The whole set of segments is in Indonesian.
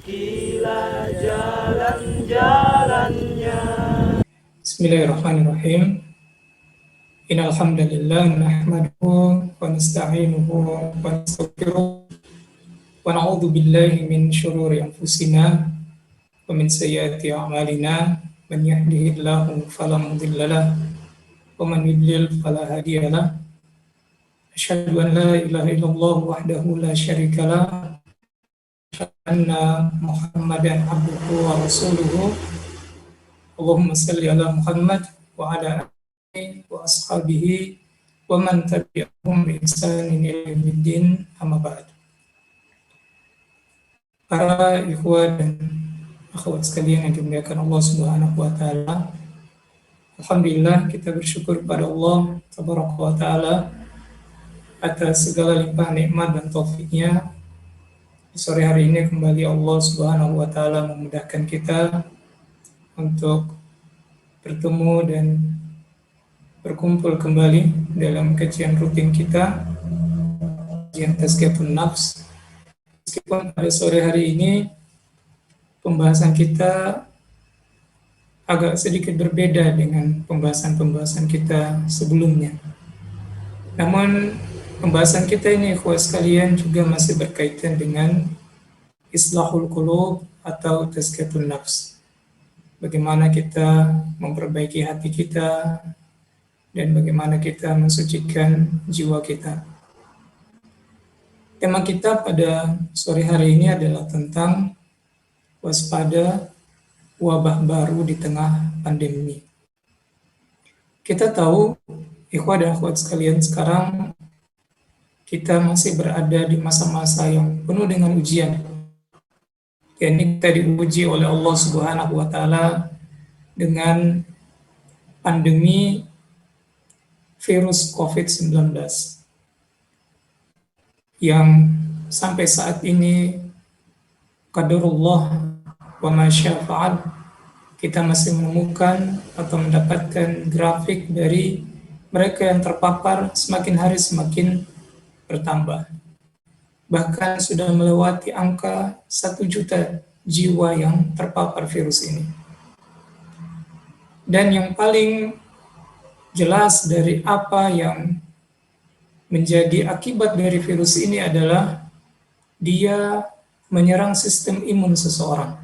Tunjukilah jalan-jalannya. Bismillahirrahmanirrahim. Innal hamdalillah nahmaduhu wa nasta'inuhu wa nastaghfiruh wa na'udzu billahi min syururi anfusina wa min sayyiati a'malina. Man yahdihillahu fala mudilla lahu wa man yudlil fala hadiya lahu. Asyhadu an la ilaha illallah wahdahu la syarika lahu wa anna Muhammadan abduhu wa rasuluhu. Allahumma salli ala Muhammad wa ala wa ashabihi wa man tabi'ahum bi ihsanin ila yaumiddin, amma ba'd. Para ikhwan dan akhwat sekalian yang dimuliakan Allah Subhanahu wa taala, alhamdulillah kita bersyukur pada Allah tabaraka wa taala atas segala limpah nikmat dan taufiknya. Di sore hari ini kembali Allah Subhanahu wa taala memudahkan kita untuk bertemu dan berkumpul kembali dalam kajian rutin kita, kajian Tazkiyatun Nafs. Meskipun pada sore hari ini pembahasan kita agak sedikit berbeda dengan pembahasan-pembahasan kita sebelumnya. Namun pembahasan kita ini, ikhwah sekalian, juga masih berkaitan dengan Islahul Qulub atau Tazkiyatun Nafs. Bagaimana kita memperbaiki hati kita dan bagaimana kita mensucikan jiwa kita. Tema kita pada sore hari ini adalah tentang waspada wabah baru di tengah pandemi. Kita tahu, ikhwah dan akhwat sekalian, sekarang kita masih berada di masa-masa yang penuh dengan ujian. Ini kita diuji oleh Allah Subhanahu wa taala dengan pandemi virus COVID-19 yang sampai saat ini qadarullah wa ma syaa fa'al, kita masih menemukan atau mendapatkan grafik dari mereka yang terpapar semakin hari semakin bertambah. Bahkan sudah melewati angka 1 juta jiwa yang terpapar virus ini. Dan yang paling jelas dari apa yang menjadi akibat dari virus ini adalah dia menyerang sistem imun seseorang,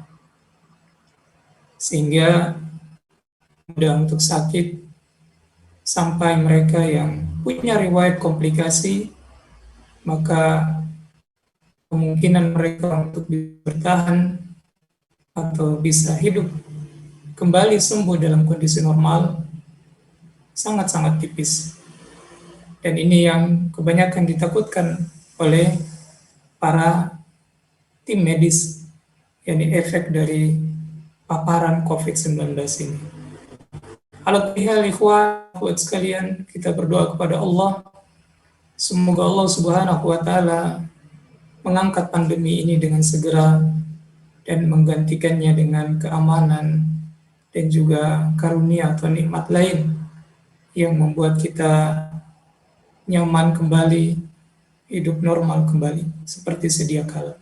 sehingga mudah untuk sakit, sampai mereka yang punya riwayat komplikasi, maka kemungkinan mereka untuk bertahan atau bisa hidup kembali sembuh dalam kondisi normal sangat-sangat tipis. Dan ini yang kebanyakan ditakutkan oleh para tim medis, yakni efek dari paparan COVID-19 ini. Alhamdulillah, ikhwah sekalian, kita berdoa kepada Allah, semoga Allah Subhanahu wa taala mengangkat pandemi ini dengan segera dan menggantikannya dengan keamanan dan juga karunia atau nikmat lain yang membuat kita nyaman kembali, hidup normal kembali, seperti sedia kala.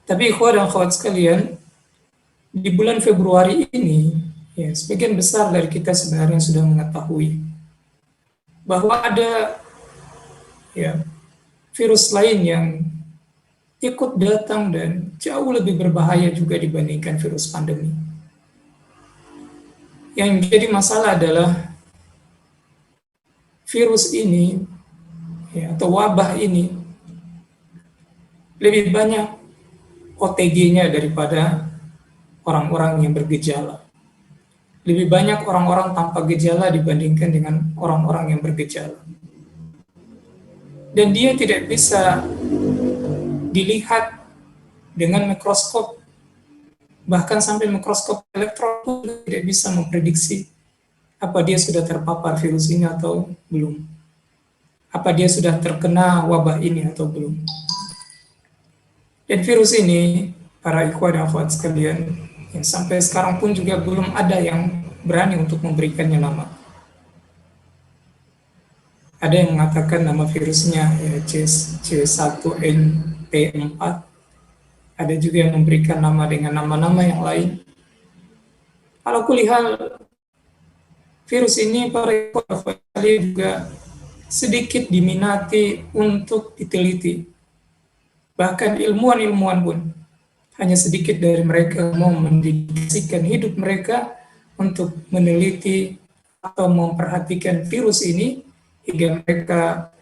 Tapi ikhwah dan akhwat sekalian, di bulan Februari ini, ya, sebagian besar dari kita sebenarnya sudah mengetahui bahwa ada virus lain yang ikut datang dan jauh lebih berbahaya juga dibandingkan virus pandemi. Yang jadi masalah adalah virus ini atau wabah ini lebih banyak OTG-nya daripada orang-orang yang bergejala. Lebih banyak orang-orang tanpa gejala dibandingkan dengan orang-orang yang bergejala. Dan dia tidak bisa dilihat dengan mikroskop, bahkan sampai mikroskop elektron pun tidak bisa memprediksi apa dia sudah terpapar virus ini atau belum, apa dia sudah terkena wabah ini atau belum. Dan virus ini, para ikhwah dan akhwat sekalian, yang sampai sekarang pun juga belum ada yang berani untuk memberikannya nama. Ada yang mengatakan nama virusnya C1NT4, ada juga yang memberikan nama dengan nama-nama yang lain. Kalau kulihal, virus ini para ikhwan juga sedikit diminati untuk diteliti. Bahkan ilmuwan-ilmuwan pun hanya sedikit dari mereka mau mendedikasikan hidup mereka untuk meneliti atau memperhatikan virus ini hingga mereka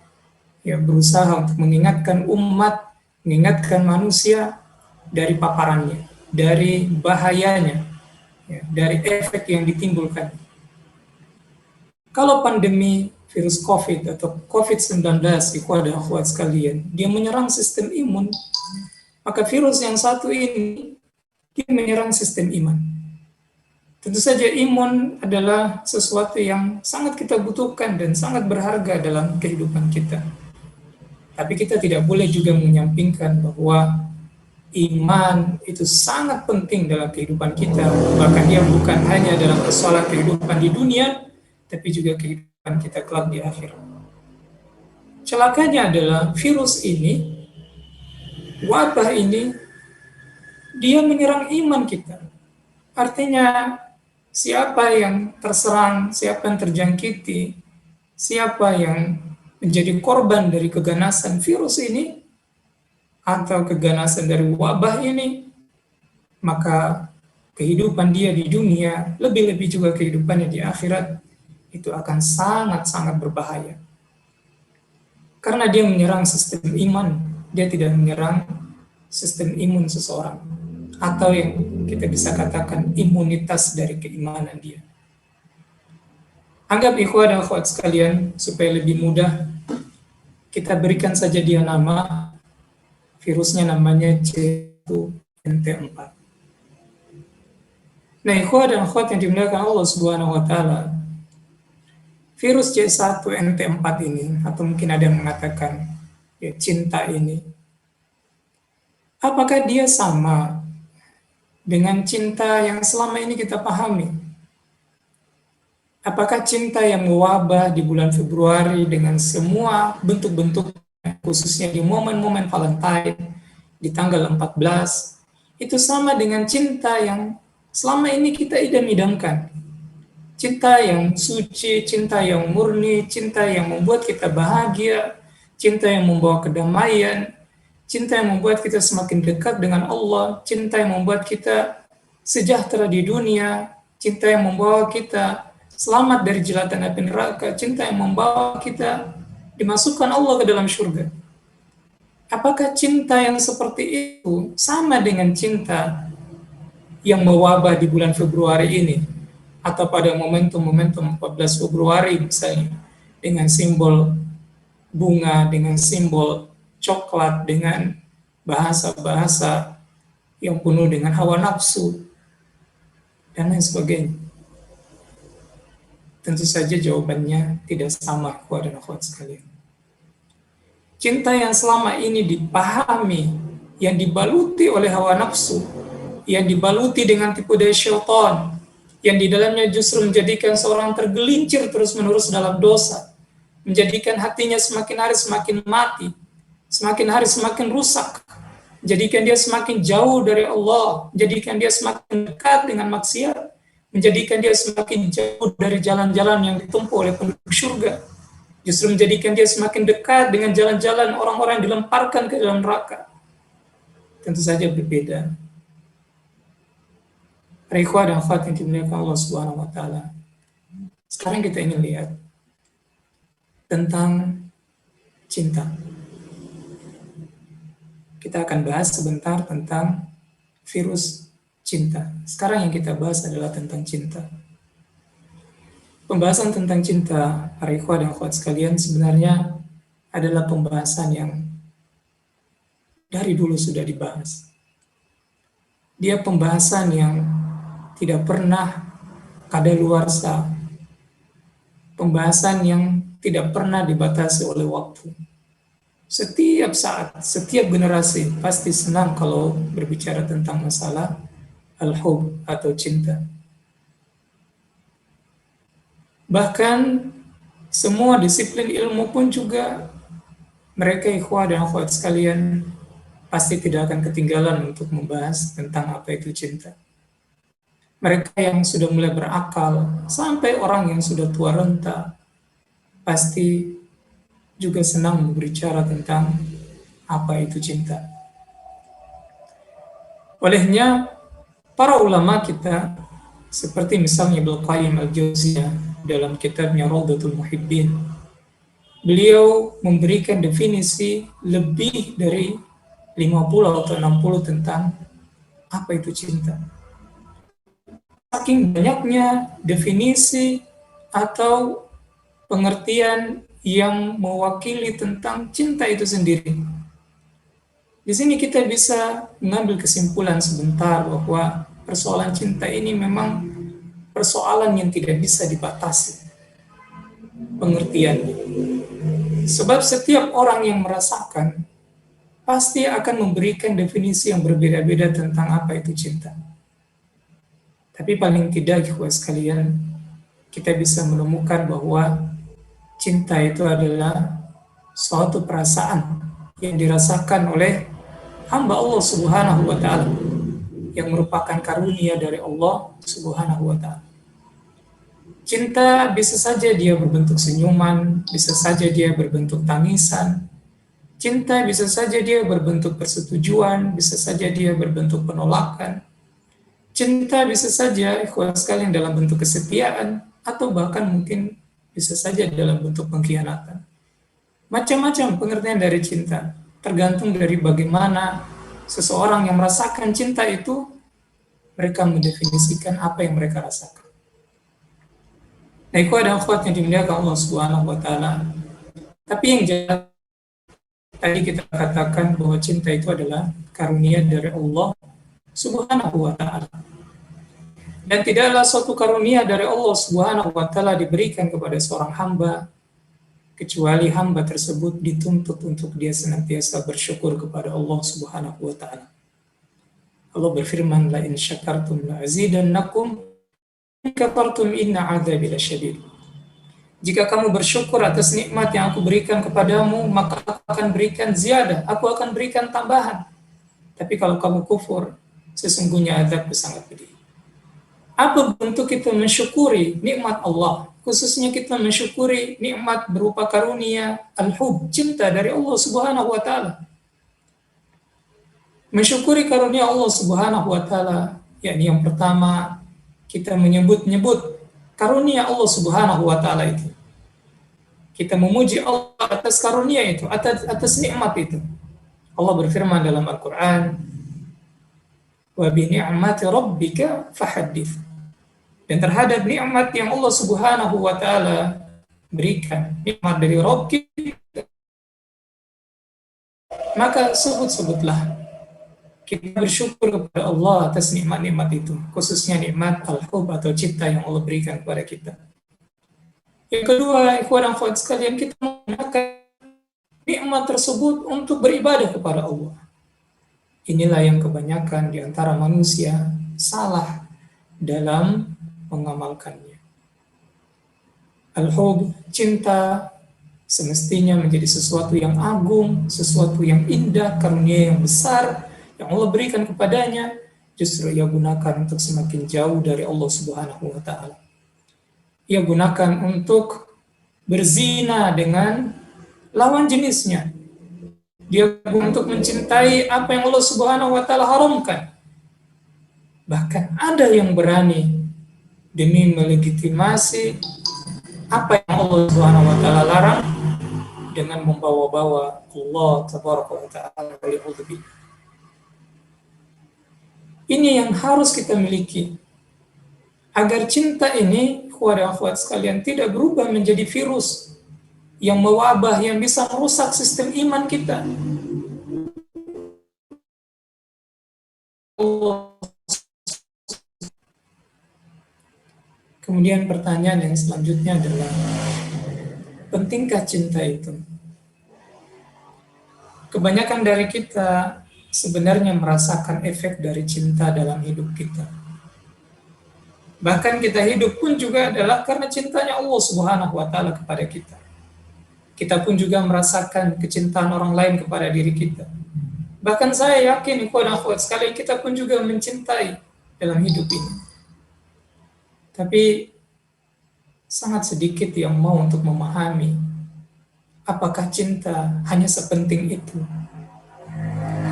ya berusaha untuk mengingatkan umat, mengingatkan manusia dari paparannya, dari bahayanya, ya, dari efek yang ditimbulkan. Kalau pandemi virus COVID atau COVID-19, ikhwah dan akhwat sekalian, dia menyerang sistem imun, maka virus yang satu ini dia menyerang sistem iman. Tentu saja imun adalah sesuatu yang sangat kita butuhkan dan sangat berharga dalam kehidupan kita. Tapi kita tidak boleh juga menyampingkan bahwa iman itu sangat penting dalam kehidupan kita. Bahkan dia bukan hanya dalam persoalan kehidupan di dunia, tapi juga kehidupan kita kelak di akhirat. Celakanya adalah virus ini, wabah ini, dia menyerang iman kita. Artinya siapa yang terserang, siapa yang terjangkiti, siapa yang menjadi korban dari keganasan virus ini, atau keganasan dari wabah ini, maka kehidupan dia di dunia, lebih-lebih juga kehidupannya di akhirat, itu akan sangat-sangat berbahaya. Karena dia menyerang sistem iman, dia tidak menyerang sistem imun seseorang, atau yang kita bisa katakan imunitas dari keimanan dia. Anggap ikhwah dan akhwat sekalian, supaya lebih mudah, kita berikan saja dia nama, virusnya namanya C1NT4. Nah, ikhwah dan akhwat yang dimuliakan Allah Subhanahu wa taala, virus C1NT4 ini, atau mungkin ada yang mengatakan ya cinta ini, apakah dia sama dengan cinta yang selama ini kita pahami? Apakah cinta yang mewabah di bulan Februari dengan semua bentuk-bentuk, khususnya di momen-momen Valentine, di tanggal 14, itu sama dengan cinta yang selama ini kita idam-idamkan? Cinta yang suci, cinta yang murni, cinta yang membuat kita bahagia, cinta yang membawa kedamaian, cinta yang membuat kita semakin dekat dengan Allah, cinta yang membuat kita sejahtera di dunia, cinta yang membawa kita selamat dari jelatan api neraka, cinta yang membawa kita dimasukkan Allah ke dalam surga. Apakah cinta yang seperti itu sama dengan cinta yang mewabah di bulan Februari ini, atau pada momentum-momentum 14 Februari misalnya, dengan simbol bunga, dengan simbol coklat, dengan bahasa-bahasa yang penuh dengan hawa nafsu, dan lain sebagainya? Tentu saja jawabannya tidak sama, ikhwah dan akhwat sekalian. Cinta yang selama ini dipahami, yang dibaluti oleh hawa nafsu, yang dibaluti dengan tipu daya syaitan, yang di dalamnya justru menjadikan seorang tergelincir terus-menerus dalam dosa, menjadikan hatinya semakin hari semakin mati, semakin hari semakin rusak, menjadikan dia semakin jauh dari Allah, menjadikan dia semakin dekat dengan maksiat, menjadikan dia semakin jauh dari jalan-jalan yang ditempuh oleh penduduk surga, justru menjadikan dia semakin dekat dengan jalan-jalan orang-orang yang dilemparkan ke dalam neraka. Tentu saja berbeda. Ikhwah dan akhwat yang dimuliakan Allah Subhanahu wa taala. Sekarang kita ingin lihat tentang cinta. Kita akan bahas sebentar tentang virus cinta. Sekarang yang kita bahas adalah tentang cinta. Pembahasan tentang cinta, para ikhwah dan akhwat sekalian, sebenarnya adalah pembahasan yang dari dulu sudah dibahas. Dia pembahasan yang tidak pernah kadaluarsa, pembahasan yang tidak pernah dibatasi oleh waktu. Setiap saat, setiap generasi pasti senang kalau berbicara tentang masalah al-hub atau cinta. Bahkan semua disiplin ilmu pun juga mereka ikhwah dan akhwat sekalian, pasti tidak akan ketinggalan untuk membahas tentang apa itu cinta. Mereka yang sudah mulai berakal, sampai orang yang sudah tua renta, pasti juga senang berbicara tentang apa itu cinta. Olehnya, para ulama kita, seperti misalnya Ibnu Qayyim al-Jauziyah dalam kitabnya Rawdatul Muhibbin, beliau memberikan definisi lebih dari 50 atau 60 tentang apa itu cinta. Saking banyaknya definisi atau pengertian yang mewakili tentang cinta itu sendiri. Di sini kita bisa mengambil kesimpulan sebentar bahwa persoalan cinta ini memang persoalan yang tidak bisa dibatasi pengertiannya. Sebab setiap orang yang merasakan pasti akan memberikan definisi yang berbeda-beda tentang apa itu cinta. Tapi paling tidak, ikhwah sekalian, kita bisa menemukan bahwa cinta itu adalah suatu perasaan yang dirasakan oleh hamba Allah Subhanahu wa Ta'ala, yang merupakan karunia dari Allah Subhanahu wa Ta'ala. Cinta bisa saja dia berbentuk senyuman, bisa saja dia berbentuk tangisan. Cinta bisa saja dia berbentuk persetujuan, bisa saja dia berbentuk penolakan. Cinta bisa saja, ikhwan sekalian, dalam bentuk kesetiaan, atau bahkan mungkin bisa saja dalam bentuk pengkhianatan. Macam-macam pengertian dari cinta, tergantung dari bagaimana seseorang yang merasakan cinta itu, mereka mendefinisikan apa yang mereka rasakan. Nah, ikhwan dan akhwat yang dimuliakan Allah Subhanahu wa Ta'ala. Tapi yang jelas, tadi kita katakan bahwa cinta itu adalah karunia dari Allah Subhanahu wa Ta'ala. Dan tidaklah suatu karunia dari Allah Subhanahu wa Ta'ala diberikan kepada seorang hamba kecuali hamba tersebut dituntut untuk dia senantiasa bersyukur kepada Allah Subhanahu wa Ta'ala. Allah berfirman, la in syakartum la azidannakum, in kafartum inna adzabi lasyadid. Jika kamu bersyukur atas nikmat yang aku berikan kepadamu, maka aku akan berikan ziyadah, aku akan berikan tambahan. Tapi kalau kamu kufur, sesungguhnya azabku sangat pedih. Apa bentuk kita mensyukuri nikmat Allah? Khususnya kita mensyukuri nikmat berupa karunia al-hub, cinta dari Allah Subhanahu wa Ta'ala. Mensyukuri karunia Allah Subhanahu wa Ta'ala, yakni yang pertama, kita menyebut-nyebut karunia Allah Subhanahu wa Ta'ala itu. Kita memuji Allah atas karunia itu, atas nikmat itu. Allah berfirman dalam Al-Quran, wa bi ni'mati rabbika fahaddits. Dan terhadap nikmat yang Allah Subhanahu wa Ta'ala berikan, nikmat dari Rabb kita, maka sebut-sebutlah. Kita bersyukur kepada Allah atas nikmat-nikmat itu, khususnya nikmat al-hub atau cinta yang Allah berikan kepada kita. Yang kedua, ikhwan dan akhwat sekalian, kita menggunakan nikmat tersebut untuk beribadah kepada Allah. Inilah yang kebanyakan di antara manusia salah dalam mengamalkannya. Al-hub, cinta, semestinya menjadi sesuatu yang agung, sesuatu yang indah, karunia yang besar yang Allah berikan kepadanya, justru ia gunakan untuk semakin jauh dari Allah Subhanahu wa Ta'ala. Ia gunakan untuk berzina dengan lawan jenisnya. Dia untuk mencintai apa yang Allah Subhanahu wa Ta'ala haramkan. Bahkan ada yang berani demi melegitimasi apa yang Allah Subhanahu wa Ta'ala larang dengan membawa-bawa Allah Tabaraka wa Ta'ala. Ini yang harus kita miliki agar cinta ini, ikhwan dan akhwat sekalian, tidak berubah menjadi virus yang mewabah, yang bisa merusak sistem iman kita. Kemudian pertanyaan yang selanjutnya adalah, pentingkah cinta itu? Kebanyakan dari kita sebenarnya merasakan efek dari cinta dalam hidup kita. Bahkan kita hidup pun juga adalah karena cintanya Allah Subhanahu wa Ta'ala kepada kita. Kita pun juga merasakan kecintaan orang lain kepada diri kita. Bahkan saya yakin, ikhwan akhwat sekalian, kita pun juga mencintai dalam hidup ini. Tapi sangat sedikit yang mau untuk memahami apakah cinta hanya sepenting itu.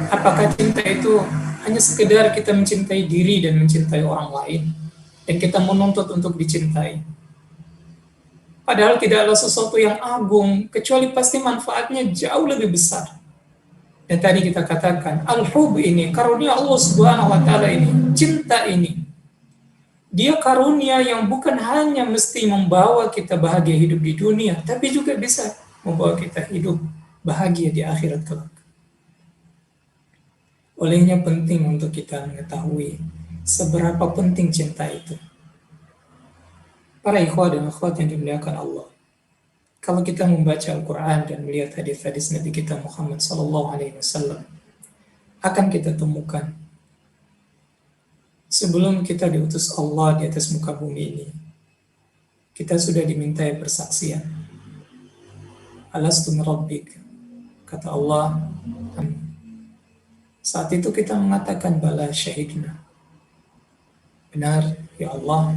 Apakah cinta itu hanya sekedar kita mencintai diri dan mencintai orang lain, dan kita menuntut untuk dicintai. Padahal tidaklah sesuatu yang agung, kecuali pasti manfaatnya jauh lebih besar. Dan tadi kita katakan, al-hub ini, karunia Allah Subhanahu wa Ta'ala ini, cinta ini, dia karunia yang bukan hanya mesti membawa kita bahagia hidup di dunia, tapi juga bisa membawa kita hidup bahagia di akhirat kelak. Olehnya penting untuk kita mengetahui seberapa penting cinta itu. Para ikhwah dan akhwat yang dimuliakan Allah, kalau kita membaca Al-Quran dan melihat hadis-hadis Nabi kita Muhammad SAW, akan kita temukan sebelum kita diutus Allah di atas muka bumi ini, kita sudah dimintai persaksian. Alastu rabbik, kata Allah. Saat itu kita mengatakan bala syahidna. Benar, ya Allah.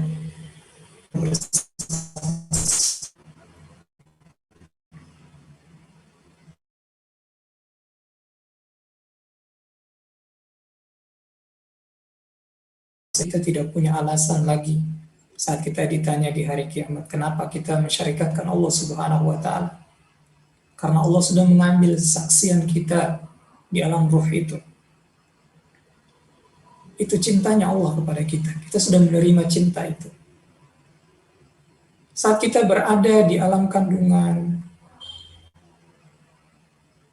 Kita tidak punya alasan lagi saat kita ditanya di hari kiamat, kenapa kita mensyarikatkan Allah Subhanahu wa Ta'ala? Karena Allah sudah mengambil saksian kita di alam ruh itu. Itu cintanya Allah kepada kita. Kita sudah menerima cinta itu. Saat kita berada di alam kandungan,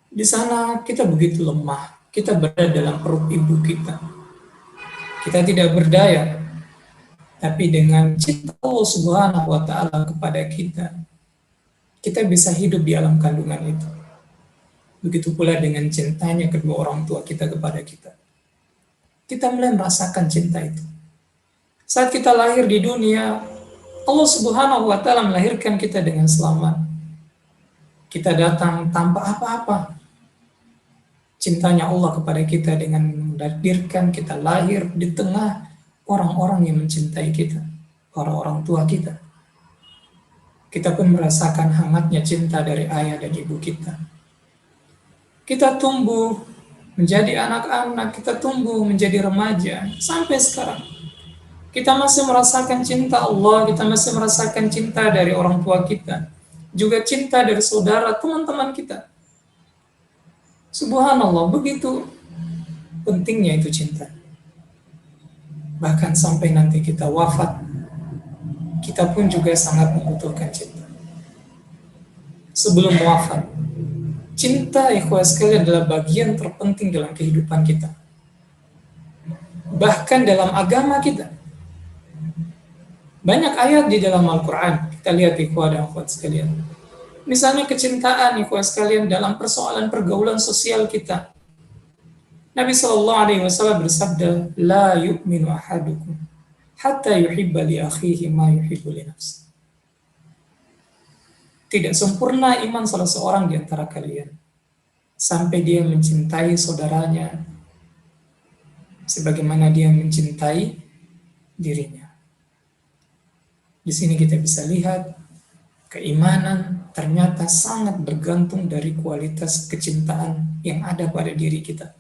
di sana kita begitu lemah. Kita berada dalam perut ibu kita. Kita tidak berdaya. Tapi dengan cinta Allah Subhanahu wa Ta'ala kepada kita, kita bisa hidup di alam kandungan itu. Begitu pula dengan cintanya kedua orang tua kita kepada kita. Kita mulai merasakan cinta itu. Saat kita lahir di dunia, Allah Subhanahu wa Ta'ala melahirkan kita dengan selamat. Kita datang tanpa apa-apa. Cintanya Allah kepada kita dengan menakdirkan kita lahir di tengah orang-orang yang mencintai kita, orang-orang tua kita. Kita pun merasakan hangatnya cinta dari ayah dan ibu kita. Kita tumbuh menjadi anak-anak, kita tumbuh menjadi remaja, sampai sekarang. Kita masih merasakan cinta Allah, kita masih merasakan cinta dari orang tua kita, juga cinta dari saudara, teman-teman kita. Subhanallah, begitu pentingnya itu cinta. Bahkan sampai nanti kita wafat, kita pun juga sangat membutuhkan cinta. Sebelum wafat, cinta ikhwah sekalian adalah bagian terpenting dalam kehidupan kita. Bahkan dalam agama kita. Banyak ayat di dalam Al-Quran, kita lihat ikhwah dan akhwat sekalian. Misalnya kecintaan ikhwah sekalian dalam persoalan pergaulan sosial kita. Nabi SAW bersabda, La yu'minu ahadukum hatta yuhibba li akhihi ma yuhibbu li nafsi. Tidak sempurna iman salah seorang di antara kalian sampai dia mencintai saudaranya sebagaimana dia mencintai dirinya. Di sini kita bisa lihat keimanan ternyata sangat bergantung dari kualitas kecintaan yang ada pada diri kita.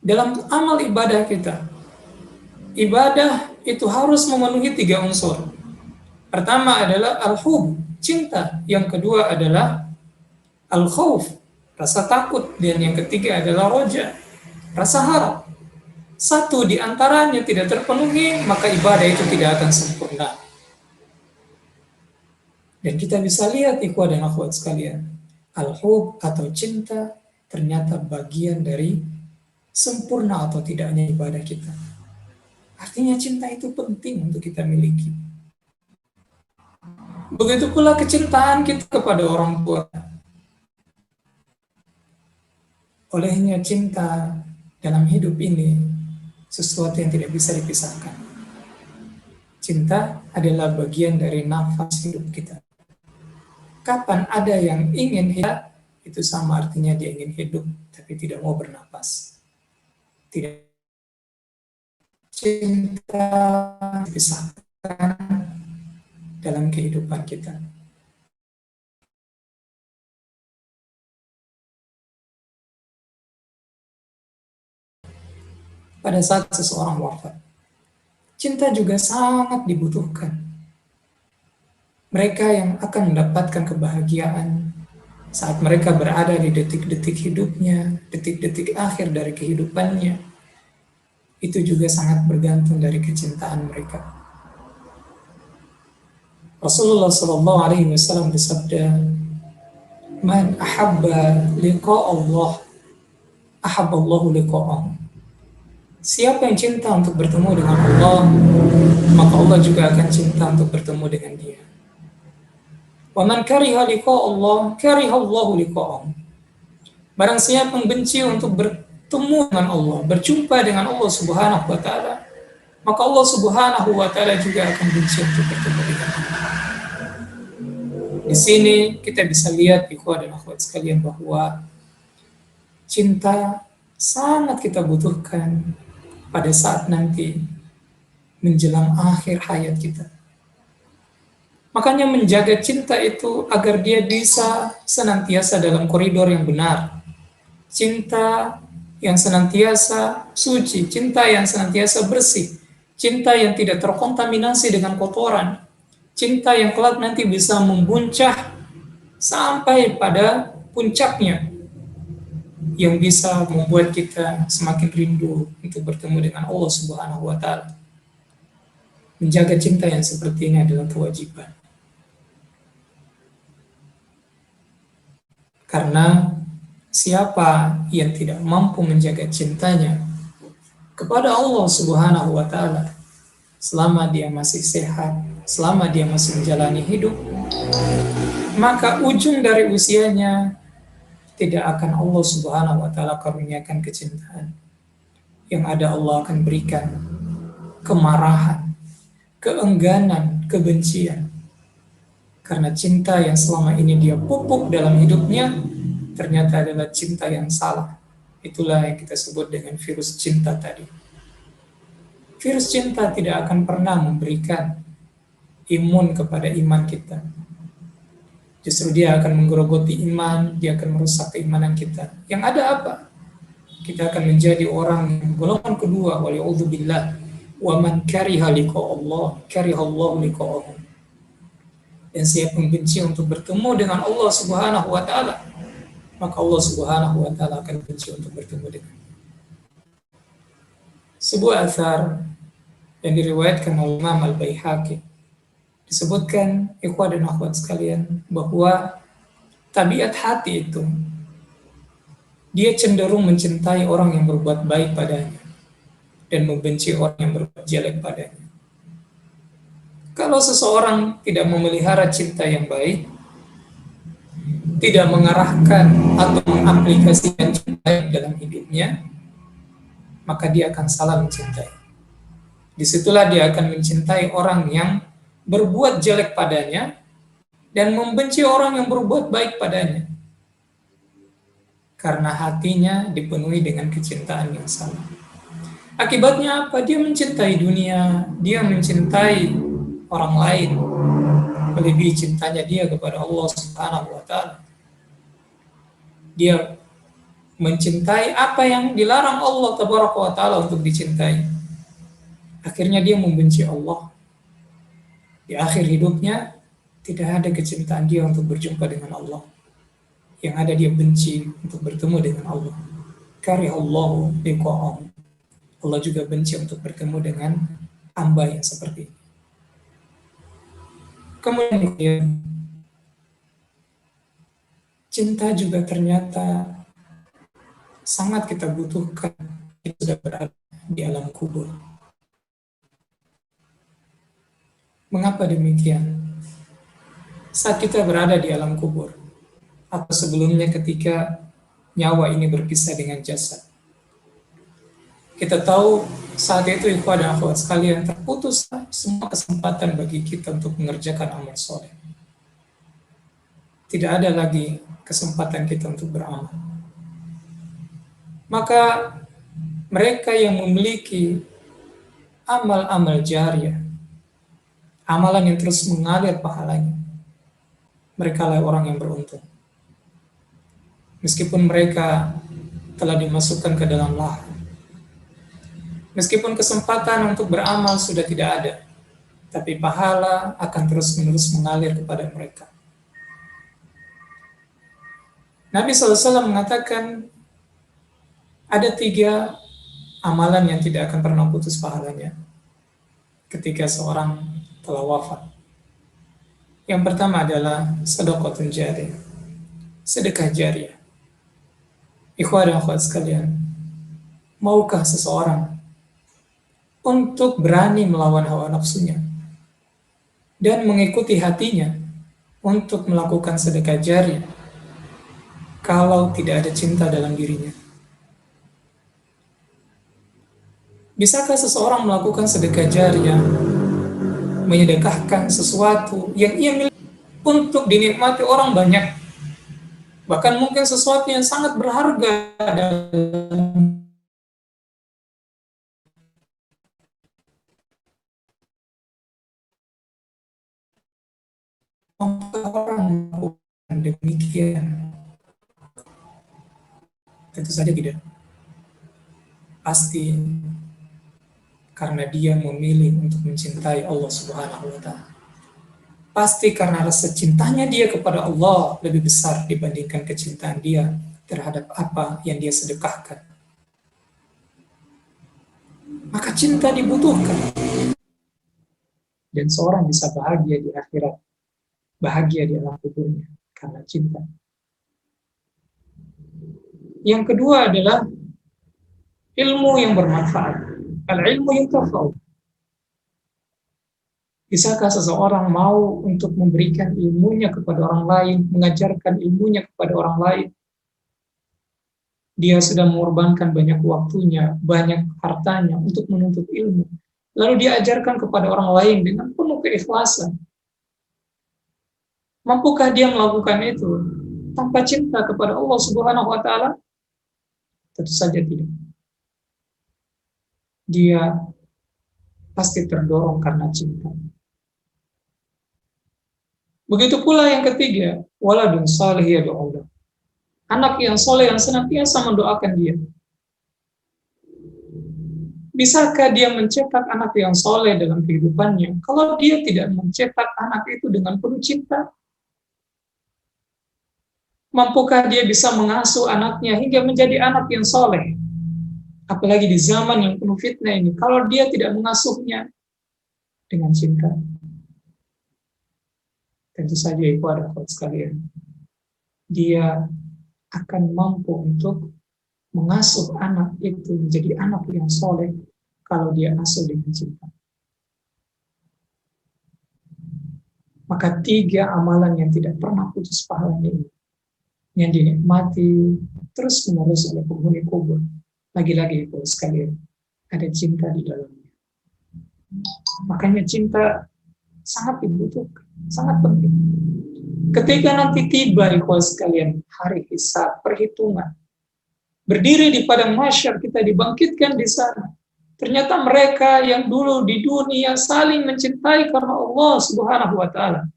Dalam amal ibadah kita, ibadah itu harus memenuhi 3 unsur. Pertama adalah al-hub, cinta. Yang kedua adalah al-khauf, rasa takut. Dan yang ketiga adalah roja, rasa harap. Satu di antaranya tidak terpenuhi, maka ibadah itu tidak akan sempurna. Dan kita bisa lihat ikhwah dan akhwat sekalian, al-hub atau cinta ternyata bagian dari sempurna atau tidaknya ibadah kita. Artinya cinta itu penting untuk kita miliki. Begitu pula kecintaan kita kepada orang tua. Olehnya cinta dalam hidup ini sesuatu yang tidak bisa dipisahkan. Cinta adalah bagian dari nafas hidup kita. Kapan ada yang ingin hidup, itu sama artinya dia ingin hidup tapi tidak mau bernapas. Tidak cinta dipisahkan dalam kehidupan kita. Pada saat seseorang wafat, cinta juga sangat dibutuhkan. Mereka yang akan mendapatkan kebahagiaan saat mereka berada di detik-detik hidupnya, detik-detik akhir dari kehidupannya, itu juga sangat bergantung dari kecintaan mereka. Rasulullah SAW bersabda, "Man ahabba liqa Allah, ahabba Allahu liqa'ah." Siapa yang cinta untuk bertemu dengan Allah, maka Allah juga akan cinta untuk bertemu dengan dia. Wa man kariha liqa Allah, kariha Allahu liqa'ah. Barang siapa yang benci untuk bertemu dengan Allah, berjumpa dengan Allah Subhanahu wa taala, maka Allah Subhanahu wa taala juga akan benci untuk bertemu dengan Allah. Di sini kita bisa lihat ikhwah dan akhwat sekalian bahwa cinta sangat kita butuhkan pada saat nanti menjelang akhir hayat kita. Makanya menjaga cinta itu agar dia bisa senantiasa dalam koridor yang benar. Cinta yang senantiasa suci, cinta yang senantiasa bersih, cinta yang tidak terkontaminasi dengan kotoran, cinta yang kelak nanti bisa membuncah sampai pada puncaknya, yang bisa membuat kita semakin rindu untuk bertemu dengan Allah Subhanahu wa taala. Menjaga cinta yang seperti ini adalah kewajiban. Karena siapa yang tidak mampu menjaga cintanya kepada Allah Subhanahu wa taala selama dia masih sehat, selama dia masih menjalani hidup, maka ujung dari usianya tidak akan Allah Subhanahu wa taala karuniakan kecintaan. Yang ada Allah akan berikan kemarahan, keengganan, kebencian. Karena cinta yang selama ini dia pupuk dalam hidupnya ternyata adalah cinta yang salah. Itulah yang kita sebut dengan virus cinta tadi. Virus cinta tidak akan pernah memberikan imun kepada iman kita. Justru dia akan menggerogoti iman, dia akan merusak keimanan kita. Yang ada apa? Kita akan menjadi orang yang golongan kedua, wali'udzubillah. Wa man kariha liqa Allah, kariha Allah liqa'ahu. Dan siapa yang benci untuk bertemu dengan Allah Subhanahu wa taala, maka Allah Subhanahu wa taala akan benci untuk bertemu dengan. Sebuah athar yang diriwayatkan oleh Imam Al-Baihaqi disebutkan, ikhwah dan akhwat sekalian, bahwa tabiat hati itu dia cenderung mencintai orang yang berbuat baik padanya dan membenci orang yang berbuat jelek padanya. Kalau seseorang tidak memelihara cinta yang baik, tidak mengarahkan atau mengaplikasikan cinta dalam hidupnya, maka dia akan salah mencintai. Disitulah dia akan mencintai orang yang berbuat jelek padanya dan membenci orang yang berbuat baik padanya. Karena hatinya dipenuhi dengan kecintaan yang salah. Akibatnya apa? Dia mencintai dunia, dia mencintai orang lain, melebihi cintanya dia kepada Allah Subhanahu wa taala. Dia mencintai apa yang dilarang Allah Tabaraka wa taala untuk dicintai. Akhirnya dia membenci Allah. Di akhir hidupnya tidak ada kecintaan dia untuk berjumpa dengan Allah. Yang ada dia benci untuk bertemu dengan Allah. Karihallahu liqa'ahu. Allah juga benci untuk bertemu dengan hamba yang seperti ini. Kemudian cinta juga ternyata sangat kita butuhkan kita sudah berada di alam kubur. Mengapa demikian? Saat kita berada di alam kubur, atau sebelumnya ketika nyawa ini berpisah dengan jasad, kita tahu saat itu ikhwah dan akhwat sekalian terputus semua kesempatan bagi kita untuk mengerjakan amal soleh. tidak ada lagi kesempatan kita untuk beramal. Maka mereka yang memiliki amal-amal jariah, amalan yang terus mengalir pahalanya, mereka lah orang yang beruntung. Meskipun mereka telah dimasukkan ke dalam lahar, meskipun kesempatan untuk beramal sudah tidak ada, tapi pahala akan terus-menerus mengalir kepada mereka. Nabi SAW mengatakan ada 3 amalan yang tidak akan pernah putus pahalanya ketika seorang telah wafat. Yang pertama adalah sedekahun jariyah, sedekah jariah. Ikhwan dan akhwat sekalian, maukah seseorang untuk berani melawan hawa nafsunya dan mengikuti hatinya untuk melakukan sedekah jariah kalau tidak ada cinta dalam dirinya? Bisakah seseorang melakukan sedekah jariah, menyedekahkan sesuatu yang ia miliki untuk dinikmati orang banyak, bahkan mungkin sesuatu yang sangat berharga dalam orang melakukan demikian? Tentu saja tidak. Pasti karena dia memilih untuk mencintai Allah Subhanahu wa Ta'ala. Pasti karena rasa cintanya dia kepada Allah lebih besar dibandingkan kecintaan dia terhadap apa yang dia sedekahkan. Maka cinta dibutuhkan. Dan seorang bisa bahagia di akhirat, bahagia di alam kuburnya karena cinta. Yang kedua adalah ilmu yang bermanfaat. Al-ilmu yuntafa'u. Bisakah seseorang mau untuk memberikan ilmunya kepada orang lain, mengajarkan ilmunya kepada orang lain? Dia sudah mengorbankan banyak waktunya, banyak hartanya untuk menuntut ilmu. Lalu dia ajarkan kepada orang lain dengan penuh keikhlasan. Mampukah dia melakukan itu tanpa cinta kepada Allah Subhanahu wa Ta'ala? Tentu saja tidak. Dia pasti terdorong karena cinta. Begitu pula yang ketiga, waladun salih yad'u. Anak yang soleh yang senantiasa mendoakan dia. Bisakah dia mencetak anak yang soleh dalam kehidupannya kalau dia tidak mencetak anak itu dengan penuh cinta? Mampukah dia bisa mengasuh anaknya hingga menjadi anak yang soleh? Apalagi di zaman yang penuh fitnah ini, kalau dia tidak mengasuhnya dengan cinta. Tentu saja itu ada sekalian. Dia akan mampu untuk mengasuh anak itu menjadi anak yang soleh kalau dia asuh dengan cinta. Maka 3 amalan yang tidak pernah putus pahalanya ini, yang dinikmati terus menerus oleh penghuni kubur. Lagi-lagi itu sekalian, ada cinta di dalamnya. Makanya cinta sangat dibutuhkan, sangat penting. Ketika nanti tiba ikhwan sekalian hari hisab, perhitungan, berdiri di padang mahsyar, kita dibangkitkan di sana. Ternyata mereka yang dulu di dunia saling mencintai karena Allah Subhanahu wa Ta'ala,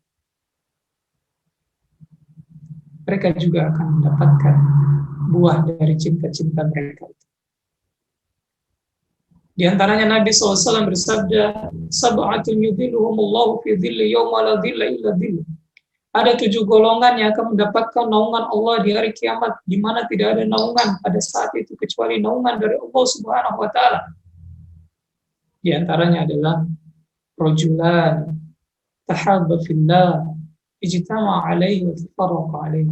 mereka juga akan mendapatkan buah dari cinta-cinta mereka itu. Di antaranya Nabi SAW bersabda, sab'atun yudhilluhumullahu fi dhilli yawma la dhilla illa dhilluh. Ada 7 golongan yang akan mendapatkan naungan Allah di hari kiamat, di mana tidak ada naungan pada saat itu kecuali naungan dari Allah Subhanahu wa Ta'ala. Di antaranya adalah rajulan tahabba fillah ijtama alaihi wa tafarraqa alaihi.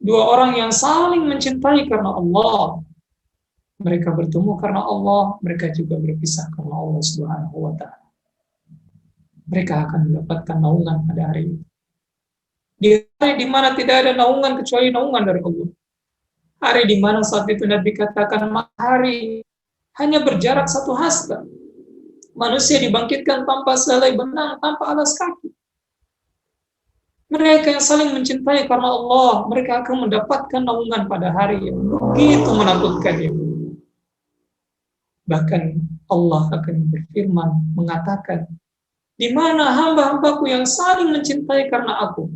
2 orang yang saling mencintai karena Allah. Mereka bertemu karena Allah, mereka juga berpisah karena Allah Subhanahu wa Ta'ala. Mereka akan mendapatkan naungan pada hari itu. Di hari di mana tidak ada naungan kecuali naungan dari Allah. Hari di mana saat itu Nabi katakan matahari hanya berjarak 1 hasta. Manusia dibangkitkan tanpa sehelai benang, tanpa alas kaki. Mereka yang saling mencintai karena Allah, mereka akan mendapatkan naungan pada hari yang begitu menakutkan itu. Bahkan Allah akan berfirman, mengatakan, di mana hamba-hambaku yang saling mencintai karena aku?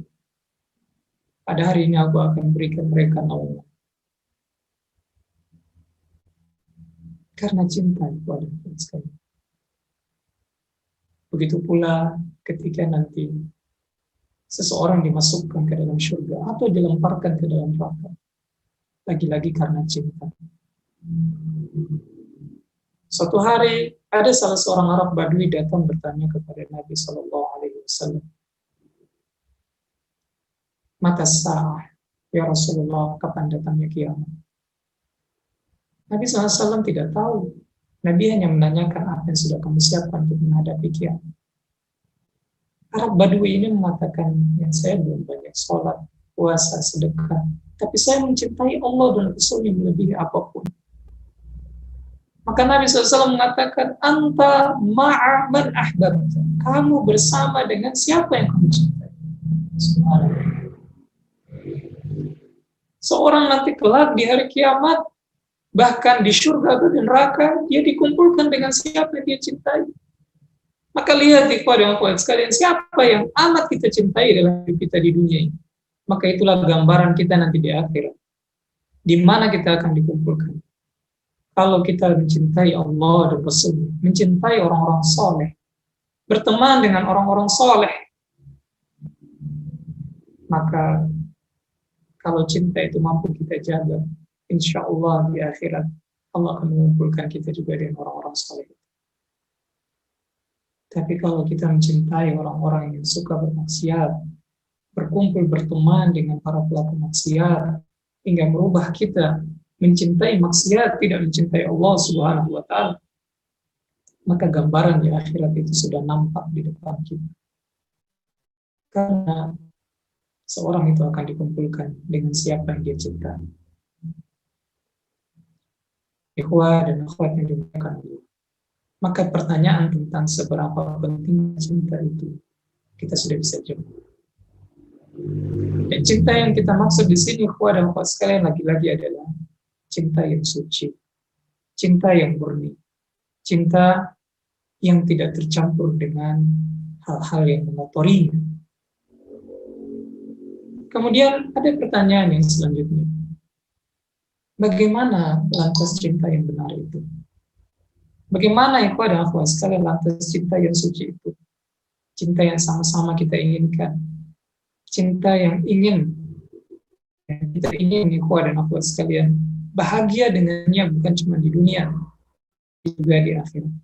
Pada hari ini aku akan berikan mereka naungan. Karena cinta kepada Allah sekali. Begitu pula ketika nanti seseorang dimasukkan ke dalam surga atau dilemparkan ke dalam neraka. Lagi-lagi karena cinta. Suatu hari ada salah seorang Arab Badui datang bertanya kepada Nabi Shallallahu Alaihi Wasallam, mata sa'ah, ya Rasulullah, kapan datangnya kiamat? Nabi SAW tidak tahu. Nabi hanya menanyakan apa yang sudah kamu siapkan untuk menghadapi kiamat. Arab Badui ini mengatakan, yang saya belum banyak sholat, puasa, sedekah, tapi saya mencintai Allah dan Rasulnya melebihi apapun. Maka Nabi SAW mengatakan, anta ma'a man ahbabta. Kamu bersama dengan siapa yang kamu cintai. Subhanallah. Seorang nanti kelak di hari kiamat, bahkan di surga atau di neraka, dia dikumpulkan dengan siapa yang dia cintai. Maka lihat kepada Allah sekalian, siapa yang amat kita cintai dalam hidup kita di dunia ini. Maka itulah gambaran kita nanti di akhirat. Di mana kita akan dikumpulkan. Kalau kita mencintai Allah dan Rasul, mencintai orang-orang soleh, berteman dengan orang-orang soleh, maka kalau cinta itu mampu kita jaga, insya Allah di akhirat Allah akan mengumpulkan kita juga dengan orang-orang soleh. Tapi kalau kita mencintai orang-orang yang suka bermaksiat, berkumpul berteman dengan para pelaku maksiat, hingga merubah kita mencintai maksiat, tidak mencintai Allah Subhanahu wa Ta'ala, maka gambaran di akhirat itu sudah nampak di depan kita. Karena seorang itu akan dikumpulkan dengan siapa yang dia cintai. Ikhwah dan akhwat yang dimuliakan Allah. Maka pertanyaan tentang seberapa penting cinta itu kita sudah bisa jawab. Dan cinta yang kita maksud di sini, ikhwah dan akhwat sekalian, lagi-lagi adalah cinta yang suci, cinta yang murni, cinta yang tidak tercampur dengan hal-hal yang mengotorinya. Kemudian ada pertanyaan yang selanjutnya. Bagaimana lantas cinta yang benar itu? Bagaimana ikhwah dan akhwat sekalian lantas cinta yang suci itu? Cinta yang sama-sama kita inginkan. Cinta yang kita ingin ikhwah dan akhwat sekalian bahagia dengannya, bukan cuma di dunia, juga di akhirat.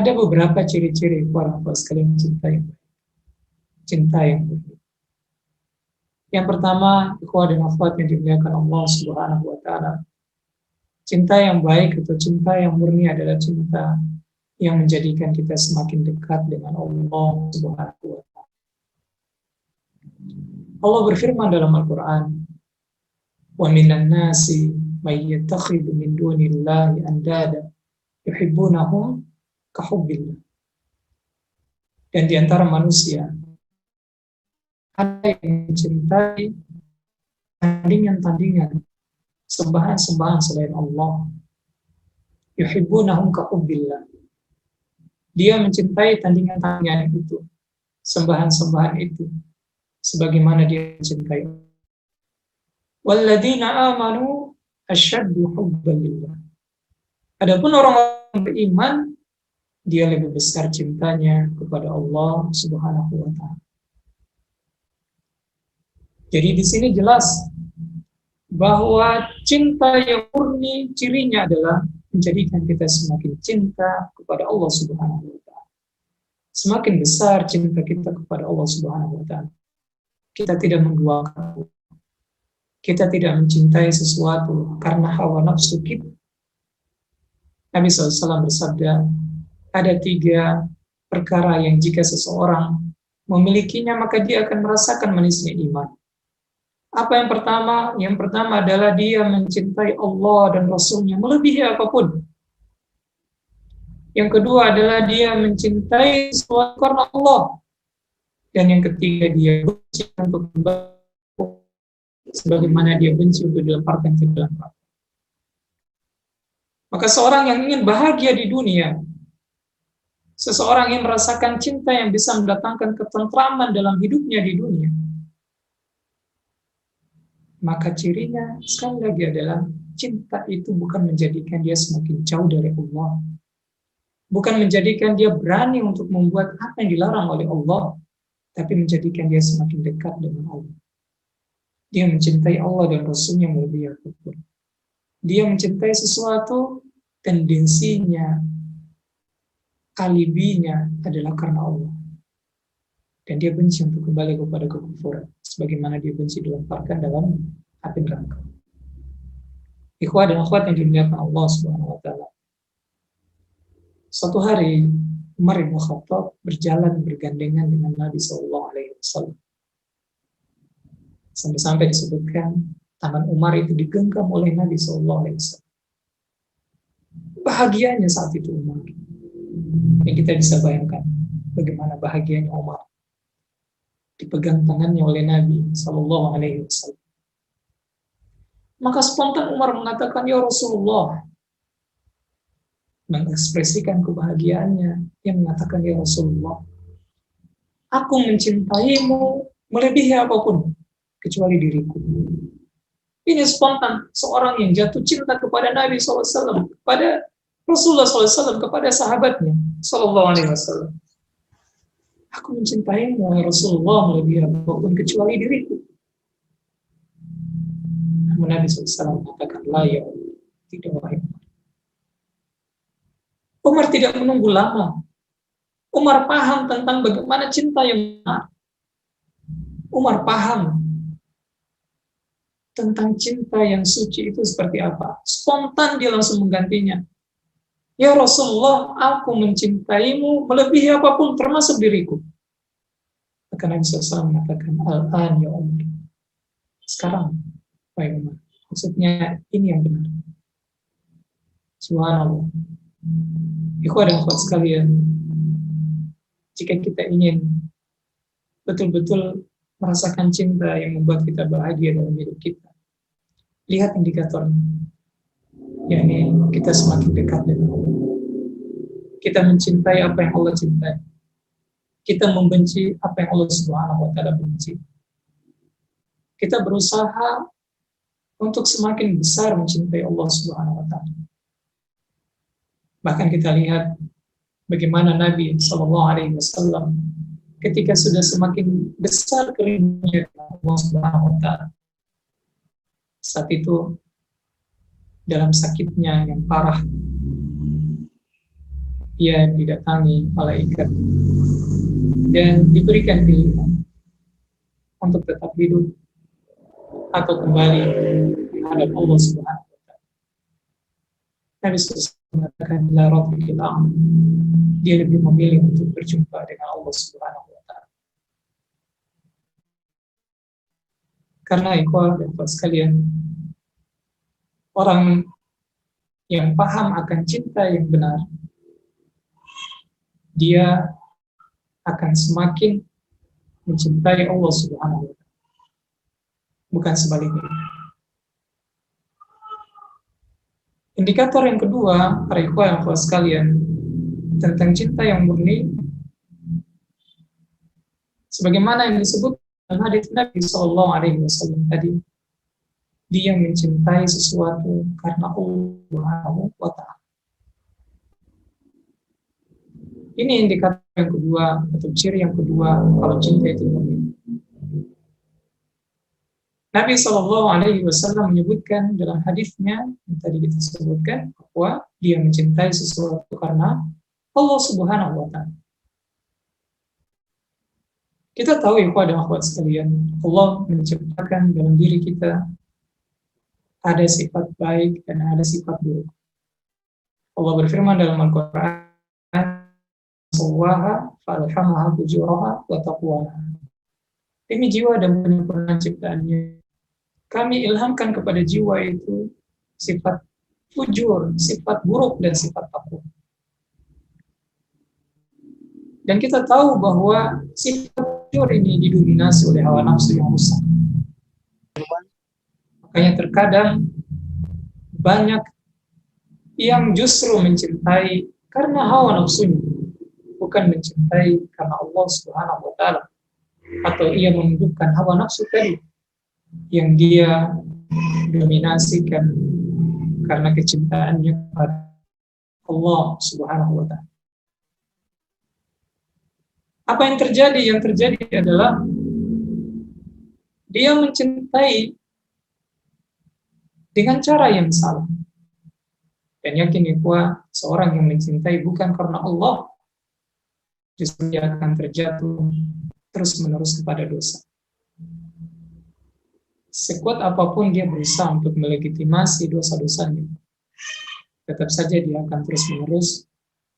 Ada beberapa ciri-ciri ikhwah dan akhwat sekalian cinta yang baik. Yang pertama, ikhwah dan akhwat yang dimuliakan Allah Subhanahu wa Ta'ala, cinta yang baik atau cinta yang murni adalah cinta yang menjadikan kita semakin dekat dengan Allah Subhanahu wa Ta'ala. Allah berfirman dalam Al-Quran, wa minan nasi may yattakhidhu min dunillahi andada yuhibbunahum ka hubbillah. Dan di antara manusia ada yang mencintai tandingan-tandingan, sembahan-sembahan selain Allah. Yuhibbunahum ka hubbillah. Dia mencintai tandingan-tandingan itu, sembahan-sembahan itu, sebagaimana dia mencintai. Walladzina amanu asyaddu hubban lillah. Adapun orang-orang beriman, dia lebih besar cintanya kepada Allah Subhanahu wa Ta'ala. Jadi di sini jelas bahwa cinta yang murni cirinya adalah menjadikan kita semakin cinta kepada Allah Subhanahu wa Ta'ala. Semakin besar cinta kita kepada Allah Subhanahu wa Ta'ala. Kita tidak menduakan, kita tidak mencintai sesuatu karena hawa nafsu kita. Nabi SAW bersabda, ada 3 perkara yang jika seseorang memilikinya, maka dia akan merasakan manisnya iman. Apa yang pertama? Yang pertama adalah dia mencintai Allah dan Rasulnya melebihi apapun. Yang kedua adalah dia mencintai sesuatu karena Allah. Dan yang ketiga, dia benci untuk sebagaimana dia benci untuk dilemparkan ke dalam neraka. Maka seorang yang ingin bahagia di dunia, seseorang yang merasakan cinta yang bisa mendatangkan ketentraman dalam hidupnya di dunia, maka cirinya sekali lagi adalah cinta itu bukan menjadikan dia semakin jauh dari Allah, bukan menjadikan dia berani untuk membuat apa yang dilarang oleh Allah, tapi menjadikan dia semakin dekat dengan Allah. Dia mencintai Allah dan Rasulnya melebihi apapun. Dia mencintai sesuatu, tendensinya, alibinya adalah karena Allah. Dan dia benci untuk kembali kepada kekufuran, sebagaimana dia benci dilemparkan dalam api neraka. Ikhwah dan akhwat yang dimuliakan Allah Subhanahu wa taala. Suatu hari Umar bin Khattab berjalan bergandengan dengan Nabi sallallahu alaihi wasallam. Sampai-sampai disebutkan tangan Umar itu digenggam oleh Nabi sallallahu alaihi wasallam. Bahagianya saat itu Umar. Yang kita bisa bayangkan bagaimana bahagianya Umar. Dipegang tangannya oleh Nabi sallallahu alaihi wasallam. Maka spontan Umar mengatakan, "Ya Rasulullah," mengekspresikan kebahagiaannya. Dia mengatakan, "Ya Rasulullah, aku mencintaimu melebihi apapun kecuali diriku." Ini spontan seorang yang jatuh cinta kepada Nabi SAW, kepada Rasulullah SAW, kepada sahabatnya SAW. Aku mencintaimu ya Rasulullah melebihi apapun kecuali diriku. Namun Nabi SAW mengatakan, "La ya Allah, tidak wahai Umar." Umar tidak menunggu lama. Umar paham tentang bagaimana cinta yang benar. Umar paham tentang cinta yang suci itu seperti apa. Spontan dia langsung menggantinya. "Ya Rasulullah, aku mencintaimu melebihi apapun termasuk diriku." Maka Nabi SAW mengatakan, "Al-an ya Umar." Sekarang, wahai Umar. Maksudnya ini yang benar. Subhanallah. Ikhwah dan akhwat sekalian, jika kita ingin betul-betul merasakan cinta yang membuat kita bahagia dalam hidup kita, lihat indikatornya, yakni kita semakin dekat dengan Allah. Kita mencintai apa yang Allah cintai. Kita membenci apa yang Allah Subhanahu wa taala benci. Kita berusaha untuk semakin besar mencintai Allah Subhanahu wa taala. Bahkan kita lihat bagaimana Nabi sallallahu alaihi wasallam ketika sudah semakin besar kerinduannya Allah Subhanahu wa taala. Saat itu dalam sakitnya yang parah, ia didatangi malaikat dan diberikan pilihan untuk tetap hidup atau kembali menghadap Allah Subhanahu wa taala. Nabi SAW mengatakan, "La rafiqil a'la." Dia lebih memilih untuk berjumpa dengan Allah Subhanahu wa taala. Karena ikhwah dan akhwat sekalian, orang yang paham akan cinta yang benar, dia akan semakin mencintai Allah Subhanahu wa taala. Bukan sebaliknya. Indikator yang kedua, para ikhwah dan akhwat sekalian, tentang cinta yang murni, sebagaimana yang disebut dalam hadits Nabi sallallahu alaihi wasallam tadi, dia mencintai sesuatu karena Allah Subhanahu wa taala. Ini indikator yang kedua atau ciri yang kedua kalau cinta itu murni. Nabi sallallahu alaihi wasallam menyebutkan dalam hadisnya yang tadi kita sebutkan bahwa dia mencintai sesuatu karena Allah Subhanahu wa taala. Kita tahu ikhwah dan akhwat sekalian, Allah menciptakan dalam diri kita ada sifat baik dan ada sifat buruk. Allah berfirman dalam Al-Qur'an, "Sawwaha falhamaha fujuraha wa taqwaha." Demi jiwa dan penyempurnaan ciptaannya, kami ilhamkan kepada jiwa itu sifat fujur, sifat buruk dan sifat takwa. Dan kita tahu bahwa sifat ini didominasi oleh hawa nafsu yang rusak. Makanya terkadang banyak yang justru mencintai karena hawa nafsunya, bukan mencintai karena Allah Subhanahu wa taala, atau ia menundukkan hawa nafsu tadi yang dia dominasikan karena kecintaannya kepada Allah Subhanahu wa taala. Apa yang terjadi? Yang terjadi adalah dia mencintai dengan cara yang salah. Dan yakin bahwa seorang yang mencintai bukan karena Allah, justru dia akan terjatuh terus-menerus kepada dosa. Sekuat apapun dia berusaha untuk melegitimasi dosa-dosanya, tetap saja dia akan terus-menerus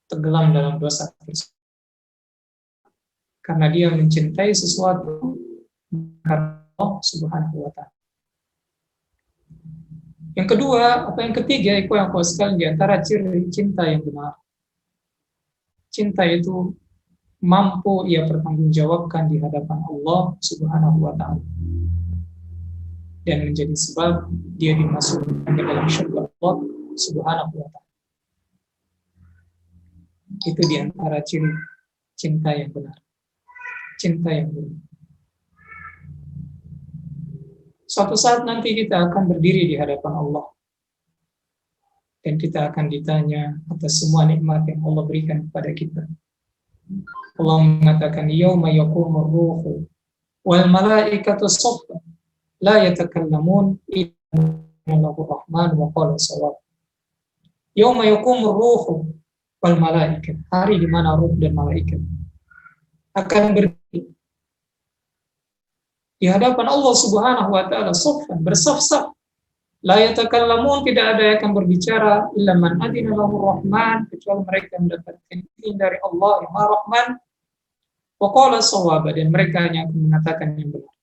tenggelam dalam dosa tersebut. Karena dia mencintai sesuatu karena Allah Subhanahu wa taala. Yang kedua, yang ketiga, itu yang sekali di antara ciri cinta yang benar. Cinta itu mampu ia pertanggungjawabkan di hadapan Allah Subhanahu wa taala. Dan menjadi sebab dia dimasukkan ke dalam syurga Allah Subhanahu wa taala. Itu di antara ciri cinta yang benar. Cinta yang benar. Suatu saat nanti kita akan berdiri di hadapan Allah. Dan kita akan ditanya atas semua nikmat yang Allah berikan kepada kita. Allah mengatakan, "Yauma yaqumur ruhu wal malaikatu saffan la yatakallamun illa rahman wa qala shawab." Yauma yaqumur ruhu wal malaikat, hari di mana ruh dan malaikat akan berdiri di hadapan Allah Subhanahu wa taala saffan, bersaf-saf. La yatakallamun, tidak ada yang akan berbicara illa man adina lahu rahman, kecuali mereka yang mendapatkan izin dari Allah yang Maha Rahman, wa qala shawab, dan mereka hanya akan mengatakan yang benar.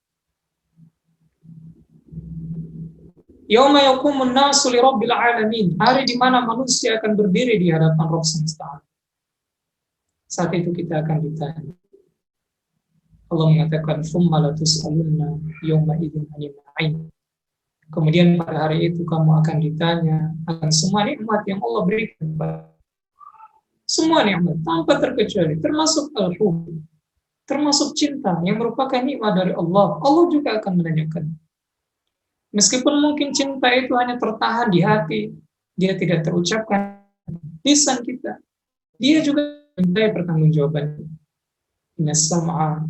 Yauma yaqumun nasu li rabbil alamin, hari di mana manusia akan berdiri di hadapan Rabb semesta. Saat itu kita akan ditanya. Allah mengatakan, "Tsumma latus'alunna yauma idzin 'anil na'im." Kemudian pada hari itu kamu akan ditanya akan semua nikmat yang Allah berikan. Semua nikmat tanpa terkecuali, termasuk al-hub, termasuk cinta yang merupakan nikmat dari Allah. Allah juga akan menanyakan. Meskipun mungkin cinta itu hanya tertahan di hati, dia tidak terucapkan lisan kita, dia juga minta pertanggungjawaban. Innas sam'a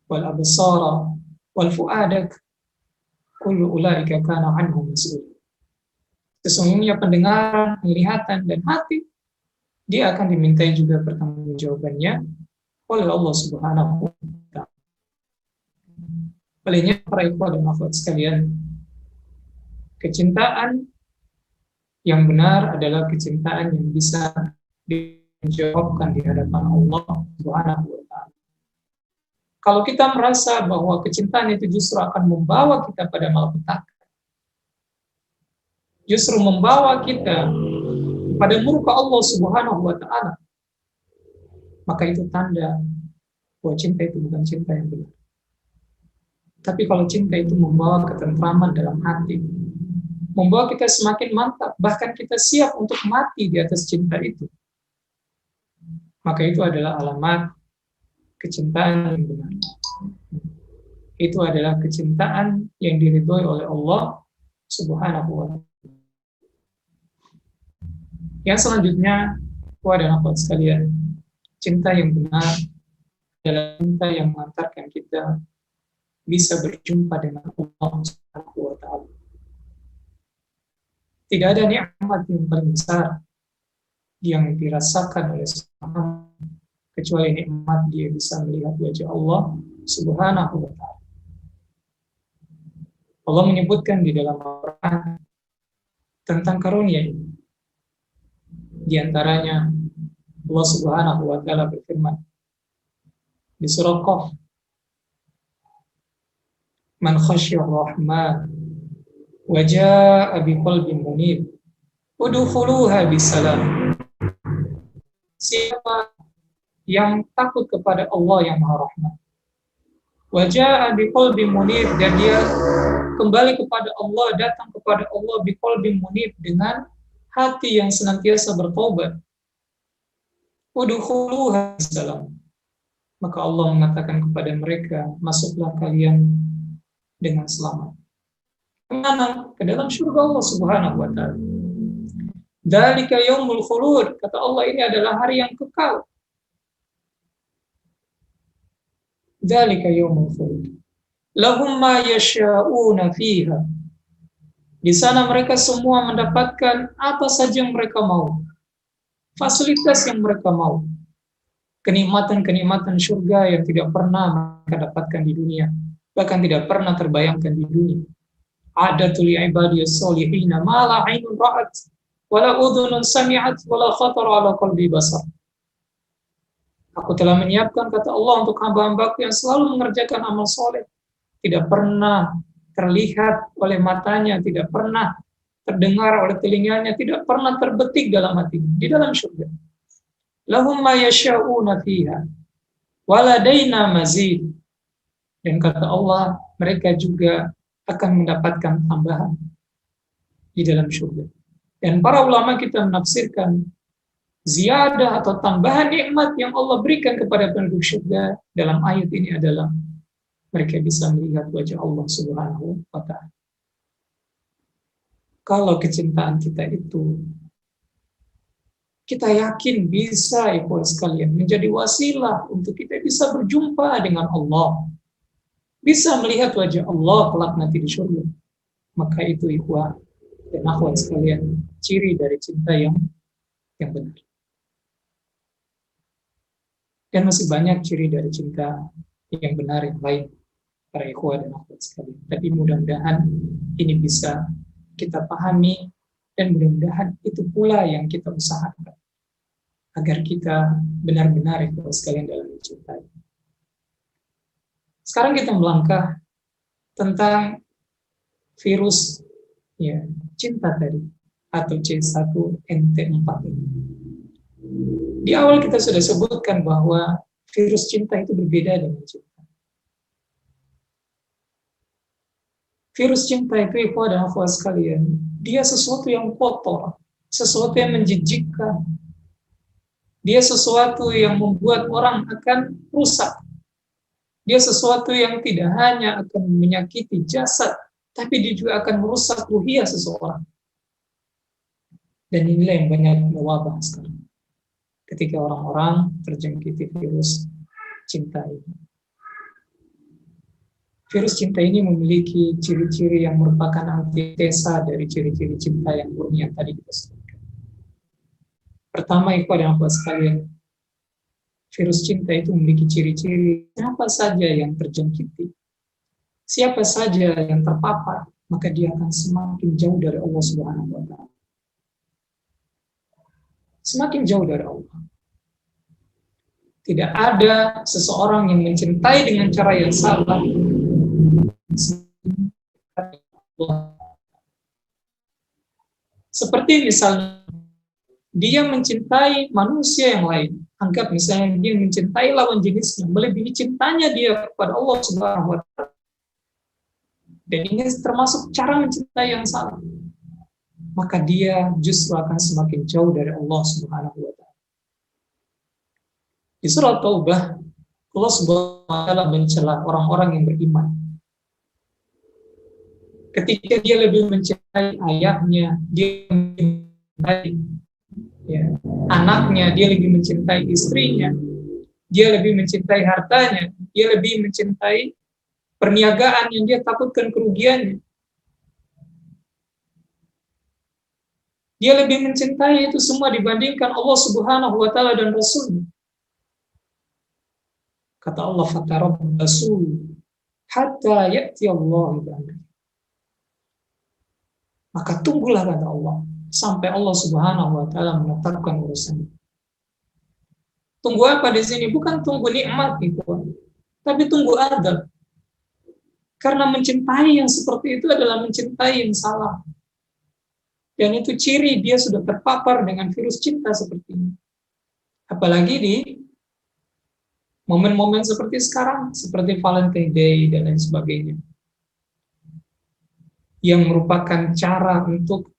wal absara wal fu'adak kullu ulaika kana anhu mas'ul. Sesungguhnya pendengaran, penglihatan, dan hati dia akan dimintai juga pertanggungjawabannya oleh Allah Subhanahu wa taala. Olehnya para ikhwah dan akhwat sekalian, kecintaan yang benar adalah kecintaan yang bisa dijawabkan di hadapan Allah Subhanahu wa taala. Kalau kita merasa bahwa kecintaan itu justru akan membawa kita pada malapetaka, justru membawa kita pada murka Allah Subhanahu wa taala, maka itu tanda bahwa cinta itu bukan cinta yang benar. Tapi kalau cinta itu membawa ketentraman dalam hati, membawa kita semakin mantap, bahkan kita siap untuk mati di atas cinta itu, maka itu adalah alamat kecintaan yang benar. Itu adalah kecintaan yang diridhoi oleh Allah Subhanahu wa taala. Yang selanjutnya, ikhwah dan akhwat sekalian, cinta yang benar adalah cinta yang mengantarkan kita bisa berjumpa dengan Allah Subhanahu wa taala. Tidak ada nikmat yang paling besar yang dirasakan oleh seorang kecuali nikmat dia bisa melihat wajah Allah Subhanahu wa taala. Allah menyebutkan di dalam Al-Qur'an tentang karunia ini. Di antaranya Allah Subhanahu wa taala berfirman di surah Qaf, "Man khasyar rahman wa jaa'a biqalbin munib udkhuluha bisalam." Siapa yang takut kepada Allah yang Maha Rahman Wajah biqalbin munib, dan dia kembali kepada Allah, datang kepada Allah biqalbin munib, dengan hati yang senantiasa bertobat. Udkhuluha salam. Maka Allah mengatakan kepada mereka, masuklah kalian dengan selamat. Kemana? Ke dalam surga Allah Subhanahu wa Ta'ala. Dzalika yaumul khulud, kata Allah, ini adalah hari yang kekal. Dzalika yaumul khulud. Lahum ma yasha'una fiha. Di sana mereka semua mendapatkan apa saja yang mereka mau. Fasilitas yang mereka mau. Kenikmatan-kenikmatan surga yang tidak pernah mereka dapatkan di dunia, bahkan tidak pernah terbayangkan di dunia. Adatul ibadiyas solihina ma la ainun ra'at wala udhunun sami'at wala khatar ala qalbi basar. Aku telah menyiapkan, kata Allah, untuk hamba-hambaku yang selalu mengerjakan amal soleh. Tidak pernah terlihat oleh matanya, tidak pernah terdengar oleh telinganya, tidak pernah terbetik dalam hatinya, di dalam surga. Lahum ma yasha'una fiha waladaina mazid. Dan kata Allah, mereka juga akan mendapatkan tambahan di dalam surga. Dan para ulama kita menafsirkan ziyadah atau tambahan nikmat yang Allah berikan kepada penduduk surga dalam ayat ini adalah mereka bisa melihat wajah Allah Subhanahu wa Ta'ala. Kalau kecintaan kita itu, kita yakin bisa, ikhwan sekalian, menjadi wasilah untuk kita bisa berjumpa dengan Allah, bisa melihat wajah Allah kelak nanti di surga. Maka itu, ikhwan dan akhwat sekalian, ciri dari cinta yang benar. Dan masih banyak ciri dari cinta yang benar yang lain, para ikhwan dan akhwat sekalian. Tapi mudah-mudahan ini bisa kita pahami, dan mudah-mudahan itu pula yang kita usahakan, agar kita benar-benar ikhwan sekalian dalam mencintai. Sekarang kita melangkah tentang virus ya, cinta tadi, atau C1NT4 ini. Di awal kita sudah sebutkan bahwa virus cinta itu berbeda dengan cinta. Virus cinta itu, ikhwan dan akhwat sekalian, dia sesuatu yang kotor, sesuatu yang menjijikkan. Dia sesuatu yang membuat orang akan rusak. Dia sesuatu yang tidak hanya akan menyakiti jasad, tapi dia juga akan merusak ruhiyah seseorang. Dan inilah yang banyak mewabah sekarang, ketika orang-orang terjangkiti virus cinta ini. Virus cinta ini memiliki ciri-ciri yang merupakan antitesa dari ciri-ciri cinta yang murni yang tadi kita sebutkan. Pertama, ikhwan dan akhwat sekalian, virus cinta itu memiliki ciri-ciri. Siapa saja yang terjangkiti, siapa saja yang terpapar, maka dia akan semakin jauh dari Allah Subhanahu wa Ta'ala. Semakin jauh dari Allah. Tidak ada seseorang yang mencintai dengan cara yang salah. Seperti misalnya dia mencintai manusia yang lain. Anggap misalnya dia mencintai lawan jenisnya, melebihi cintanya dia kepada Allah Subhanahu wa Ta'ala. Dan ini termasuk cara mencintai yang salah. Maka dia justru akan semakin jauh dari Allah Subhanahu wa Ta'ala. Di surat Taubah, Allah Subhanahu wa Ta'ala mencela orang-orang yang beriman. Ketika dia lebih mencintai ayahnya, dia mencintai anaknya, dia lebih mencintai istrinya, dia lebih mencintai hartanya, dia lebih mencintai perniagaan yang dia takutkan kerugiannya. Dia lebih mencintai itu semua dibandingkan Allah Subhanahu wa Ta'ala dan Rasul. Kata Allah, fatarabbasu hatta ya'ti Allah bi. Maka tunggulah, kata Allah, sampai Allah Subhanahu wa Ta'ala menetapkan urusan. Tunggu apa di sini? Bukan tunggu nikmat itu, tapi tunggu adab. Karena mencintai yang seperti itu adalah mencintai yang salah. Dan itu ciri dia sudah terpapar dengan virus cinta seperti ini. Apalagi Momen-momen seperti sekarang, seperti Valentine Day dan lain sebagainya, yang merupakan cara untuk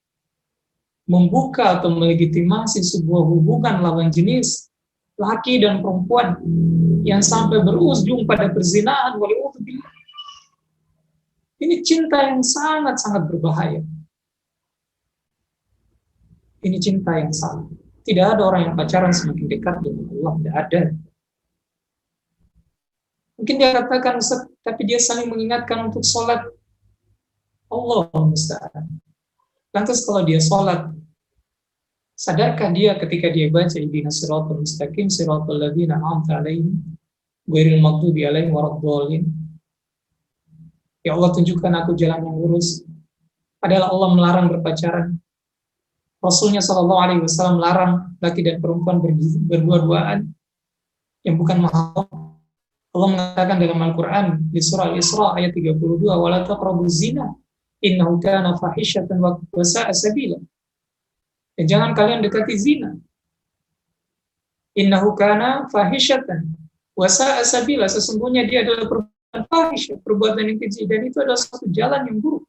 membuka atau melegitimasi sebuah hubungan lawan jenis, laki dan perempuan, yang sampai berujung pada perzinahan. Waliyadzubillah. Ini cinta yang sangat-sangat berbahaya. Ini cinta yang salah. Tidak ada orang yang pacaran semakin dekat dengan Allah, tidak ada. Mungkin dia katakan, Ustaz, tapi dia saling mengingatkan untuk sholat. Allah musta'an. Lantas kalau dia sholat, sadarkah dia ketika dia baca ihdinas siratal mustaqim siratal ladzina an'amta 'alaihim ghairil maghdubi 'alaihim waladdallin. Ya Allah, tunjukkan aku jalan yang lurus. Padahal Allah melarang berpacaran. Rasulnya Shallallahu Alaihi Wasallam melarang laki dan perempuan berdua-duaan yang bukan mahram. Allah mengatakan dalam Al-Quran di surah Al-Isra ayat 32, wala taqrabuz zina innahu kana fahisyatan wa sa'a sabila. Dan jangan kalian dekati zina. Innahu kana fahisyatan wa sa'a sabila. Sesungguhnya dia adalah perbuatan fahisyah, perbuatan yang keji, dan itu adalah satu jalan yang buruk.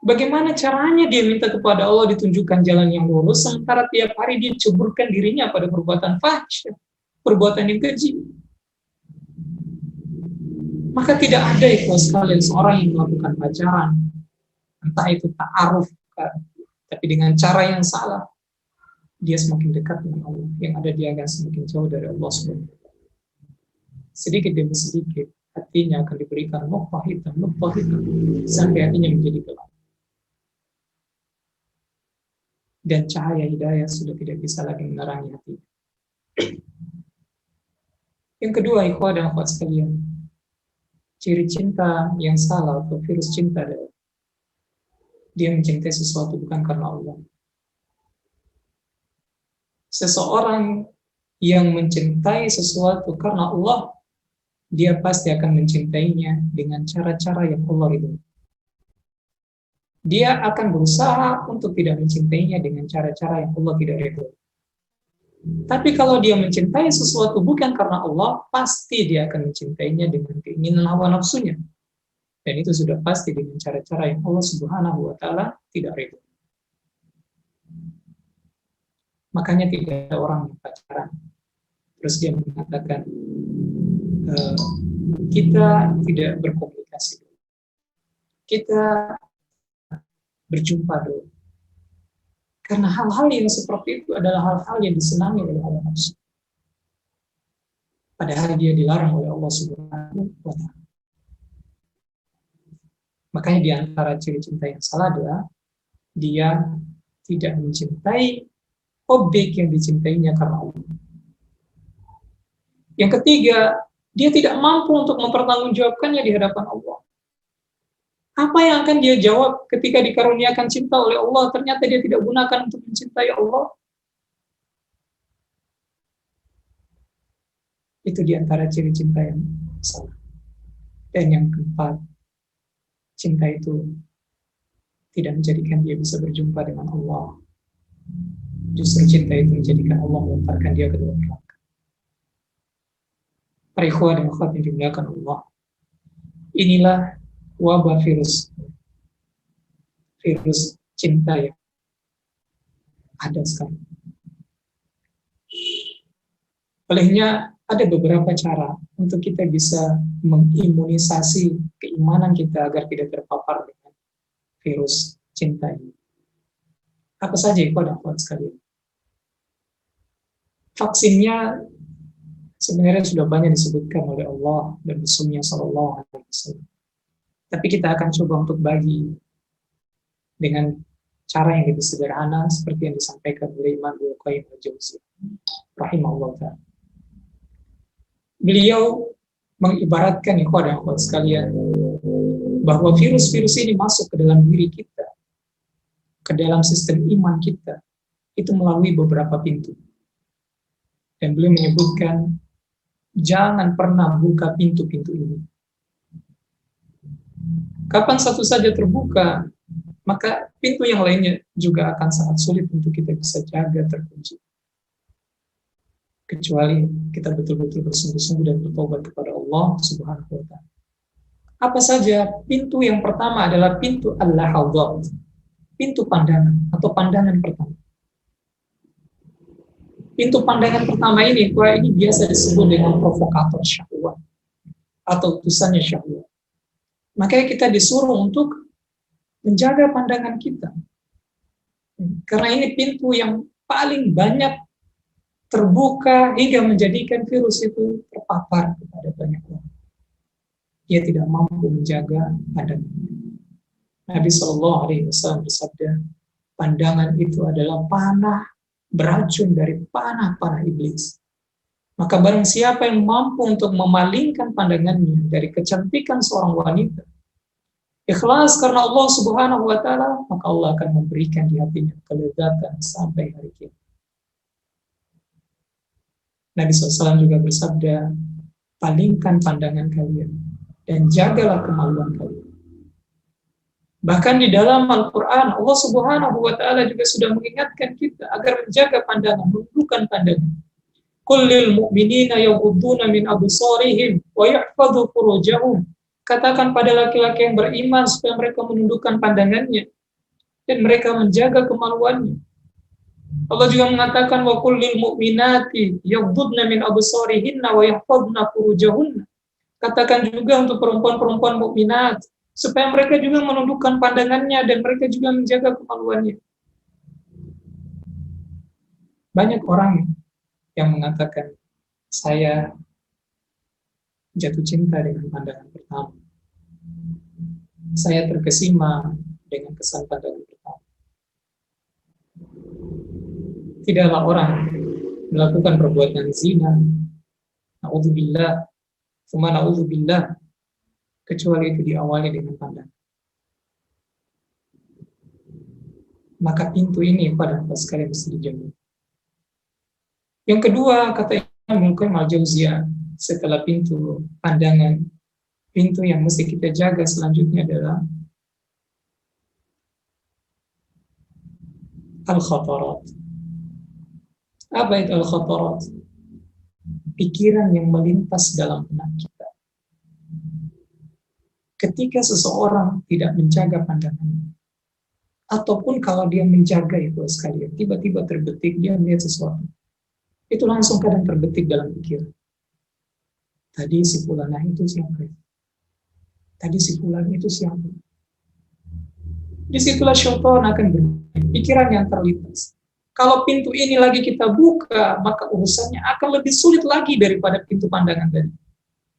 Bagaimana caranya dia minta kepada Allah ditunjukkan jalan yang lurus, sementara tiap hari dia ceburkan dirinya pada perbuatan fahisyah, perbuatan yang keji. Maka tidak ada ikhlas sekalian seorang yang melakukan pacaran, entah itu ta'aruf, tapi dengan cara yang salah, dia semakin dekat dengan Allah. Yang ada dia akan semakin jauh dari Allah SWT. Sedikit demi sedikit, hatinya akan diberikan nuqtah hitam, sampai hatinya menjadi gelap. Dan cahaya hidayah sudah tidak bisa lagi menerangi hati. Yang kedua, ikhwah dan akhwat sekalian, ciri cinta yang salah atau virus cinta adalah dia mencintai sesuatu bukan karena Allah. Seseorang yang mencintai sesuatu karena Allah, dia pasti akan mencintainya dengan cara-cara yang Allah ridhoi. Dia akan berusaha untuk tidak mencintainya dengan cara-cara yang Allah tidak ridhoi. Tapi kalau dia mencintai sesuatu bukan karena Allah, pasti dia akan mencintainya dengan keinginan hawa nafsunya. Dan itu sudah pasti dengan cara-cara yang Allah Subhanahu wa Ta'ala tidak ridho. Makanya tidak ada orang yang pacaran terus dia mengatakan kita tidak berkomunikasi dulu, kita berjumpa dulu. Karena hal-hal yang seperti itu adalah hal-hal yang disenangi oleh hawa nafsu. Padahal dia dilarang oleh Allah Subhanahu wa Ta'ala. Makanya di antara ciri cinta yang salah adalah dia tidak mencintai objek yang dicintainya karena Allah. Yang ketiga, dia tidak mampu untuk mempertanggungjawabkannya di hadapan Allah. Apa yang akan dia jawab ketika dikaruniakan cinta oleh Allah, ternyata dia tidak gunakan untuk mencintai Allah? Itu di antara ciri cinta yang salah. Dan yang keempat, cinta itu tidak menjadikan dia bisa berjumpa dengan Allah. Justru cinta itu menjadikan Allah melemparkan dia ke dalam neraka. Para ikhwah dan akhwat yang dimuliakan Allah, inilah wabah virus cinta yang ada sekarang. Olehnya ada beberapa cara untuk kita bisa mengimunisasi keimanan kita agar tidak terpapar dengan virus cinta ini. Apa saja ikhwah dan akhwat sekalian? Vaksinnya sebenarnya sudah banyak disebutkan oleh Allah dan Rasulnya Sallallahu Alaihi Wasallam. Tapi kita akan coba untuk bagi dengan cara yang lebih sederhana seperti yang disampaikan oleh Imam Ibnu Qayyim al-Jauziyah rahimahullah ta'ala. Beliau mengibaratkan ikhwah dan akhwat sekalian bahwa virus-virus ini masuk ke dalam diri kita, ke dalam sistem iman kita, itu melalui beberapa pintu. Dan beliau menyebutkan jangan pernah buka pintu-pintu ini. Kapan satu saja terbuka, maka pintu yang lainnya juga akan sangat sulit untuk kita bisa jaga terkunci. kecuali kita betul-betul bersungguh-sungguh dan bertobat kepada Allah Subhanahu wa taala. Apa saja? Pintu yang pertama adalah pintu al-lahadhat, pintu pandangan atau pandangan pertama. Pintu pandangan pertama ini biasa disebut dengan provokator syahwat atau utusannya syahwat. Makanya kita disuruh untuk menjaga pandangan kita. Karena ini pintu yang paling banyak terbuka hingga menjadikan virus itu terpapar kepada banyak orang. Dia tidak mampu menjaga pandangan. Nabi SAW bersabda, pandangan itu adalah panah beracun dari panah-panah iblis. Maka barang siapa yang mampu untuk memalingkan pandangannya dari kecantikan seorang wanita, ikhlas karena Allah Subhanahu wa taala, maka Allah akan memberikan di hatinya kelezatan sampai hari kiamat. Nabi SAW juga bersabda, palingkan pandangan kalian dan jagalah kemaluan kalian. Bahkan di dalam Al-Quran, Allah Subhanahu wa taala juga sudah mengingatkan kita agar menjaga pandangan, menundukkan pandangan. Qul lil mu'minina yaghudduna min absarihim wa yahfadhu furujahum. Katakan pada laki-laki yang beriman supaya mereka menundukkan pandangannya dan mereka menjaga kemaluannya. Allah juga mengatakan wa qul lil mu'minati yaghuddna min absarihinna wa yahfadhna furujahunna. Katakan juga untuk perempuan-perempuan mukminat supaya mereka juga menundukkan pandangannya dan mereka juga menjaga kemaluannya. Banyak orang yang mengatakan, saya jatuh cinta dengan pandangan pertama. Saya terkesima dengan kesan pandangan pertama. Tidaklah orang melakukan perbuatan zina, na'udzubillah, summa na'udzubillah, kecuali itu diawali dengan pandangan. Maka pintu ini pada sekali mesti dijauhi. Yang kedua, kata Imam Qayyim al-Jauziyah, setelah pintu pandangan, pintu yang mesti kita jaga selanjutnya adalah al-khatarat. Apa itu al-khatarat? Pikiran yang melintas dalam benak kita. Ketika seseorang tidak menjaga pandangannya, ataupun kalau dia menjaga itu sekalian, tiba-tiba terbetik, dia melihat sesuatu. Itu langsung kadang terbetik dalam pikiran. Tadi si fulanah itu siapa? Tadi si fulan itu siapa? Disitulah syaitan akan bermain, pikiran yang terlintas. Kalau pintu ini lagi kita buka, maka urusannya akan lebih sulit lagi daripada pintu pandangan tadi.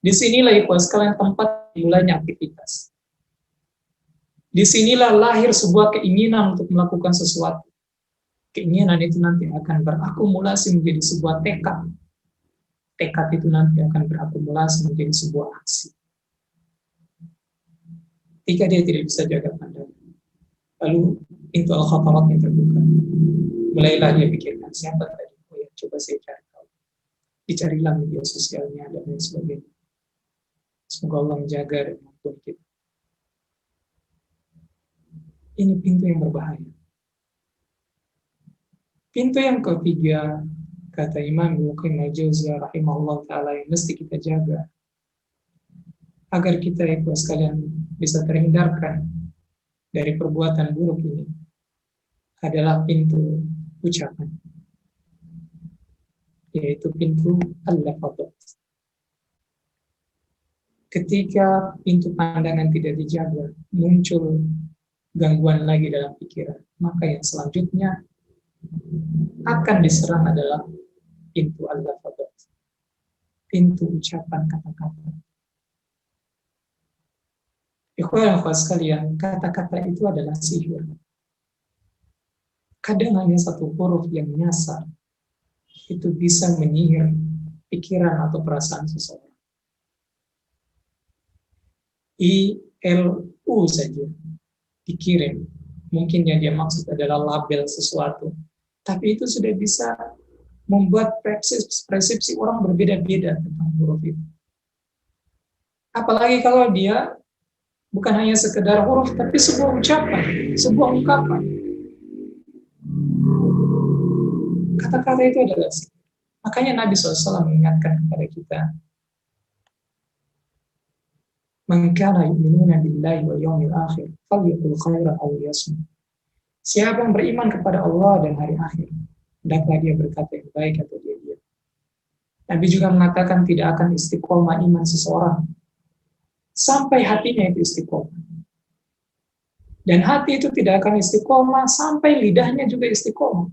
Disinilah ikhwan sekalian tempat mulainya aktivitas. Disinilah lahir sebuah keinginan untuk melakukan sesuatu. Keinginan itu nanti akan berakumulasi menjadi sebuah tekad. Tekad itu nanti akan berakumulasi menjadi sebuah aksi. Jika dia tidak bisa jaga pandangan, lalu pintu al-khatarat yang terbuka. Mulailah dia pikirkan, siapa tadi? Oh ya, coba saya cari tahu. Dicarilah media sosialnya dan lain sebagainya. Semoga Allah menjaga dan mengampuni kita. Ini pintu yang berbahaya. Pintu yang ketiga, kata Imam Ibnu Qayyim al-Jauziyah rahimahullah ta'ala, yang mesti kita jaga agar kita ikhlas sekalian bisa terhindarkan dari perbuatan buruk ini adalah pintu ucapan, yaitu pintu al-lafadhat. Ketika pintu pandangan tidak dijaga, muncul gangguan lagi dalam pikiran, maka yang selanjutnya akan diserang adalah pintu al-lafadhat, pintu ucapan kata-kata. Ikhwan sekalian, kata-kata itu adalah sihir. Kadang hanya satu huruf yang nyasar itu bisa menyihir pikiran atau perasaan seseorang. ILU saja dikirim, mungkin yang dia maksud adalah label sesuatu, tapi itu sudah bisa membuat persepsi orang berbeda-beda tentang huruf itu. Apalagi kalau dia bukan hanya sekedar huruf, tapi sebuah ucapan, sebuah ungkapan. Kata-kata itu adalah sihir. Makanya Nabi SAW mengingatkan kepada kita, "Man kana yu'minuna billahi wal yawmil akhir, falyaqul khairan aw liyasmut." Siapa yang beriman kepada Allah dan hari akhir, hendaklah dia berkata yang baik atau dia diam. Nabi juga mengatakan tidak akan istiqomah iman seseorang sampai hatinya itu istiqomah. Dan hati itu tidak akan istiqomah sampai lidahnya juga istiqomah.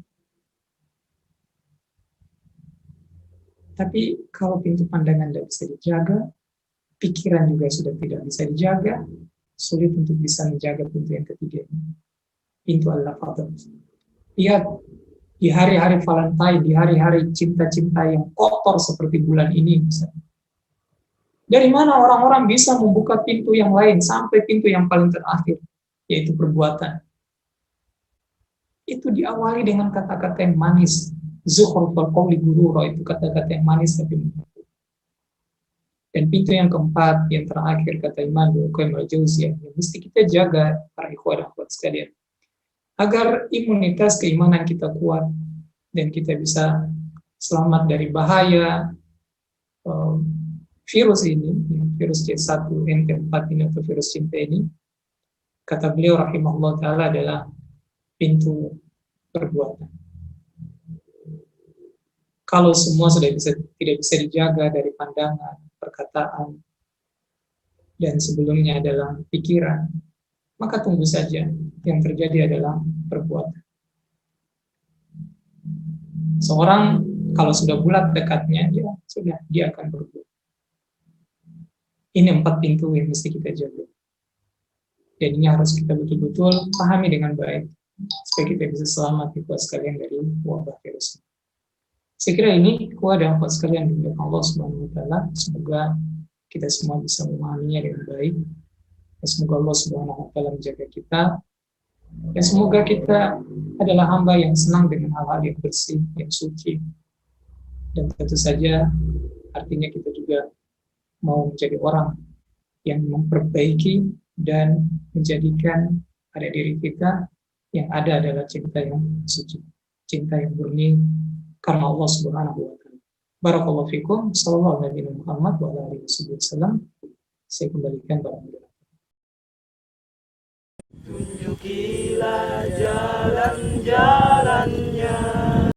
Tapi kalau pintu pandangan tidak bisa dijaga, pikiran juga sudah tidak bisa dijaga, sulit untuk bisa menjaga pintu yang ketiga ini. Pintu al-fadl. Lihat, di hari-hari Valentine, di hari-hari cinta-cinta yang kotor seperti bulan ini, misalnya. Dari mana orang-orang bisa membuka pintu yang lain sampai pintu yang paling terakhir, yaitu perbuatan. Itu diawali dengan kata-kata yang manis. Zukhrufal qawli ghurura, itu kata-kata yang manis tapi menipu. Dan pintu yang keempat, yang terakhir, kata Imam Ibnu Al-Jauziyah, yang mesti kita jaga, para ikhwan dan akhwat sekalian, agar imunitas keimanan kita kuat dan kita bisa selamat dari bahaya virus ini, virus C1N4 ini atau virus cinta ini. Kata beliau rahimahullah ta'ala adalah pintu perbuatan. Kalau semua sudah tidak bisa dijaga dari pandangan, perkataan, dan sebelumnya adalah pikiran, maka tunggu saja, yang terjadi adalah perbuatan. Seorang kalau sudah bulat dekatnya, ya sudah, dia akan berbuat. Ini 4 pintu yang mesti kita jaga. Dan ini harus kita betul-betul pahami dengan baik, supaya kita bisa selamat sekalian dari wabah virus. Saya kira ini kuat dan kuat sekalian dari Allah Subhanahu wa taala. Semoga kita semua bisa memahaminya dengan baik. Dan semoga Allah Subhanahu wa taala menjaga kita. Dan semoga kita adalah hamba yang senang dengan hal-hal yang bersih, yang suci. Dan tentu saja artinya kita juga mau menjadi orang yang memperbaiki dan menjadikan pada diri kita yang ada adalah cinta yang suci, cinta yang murni karena Allah Subhanahu wa taala. Barakallahu fikum, sallallahu alaihi Muhammad wa alihi wasallam. Saya kembalikan barang-barang. Tunjukilah jalan-jalan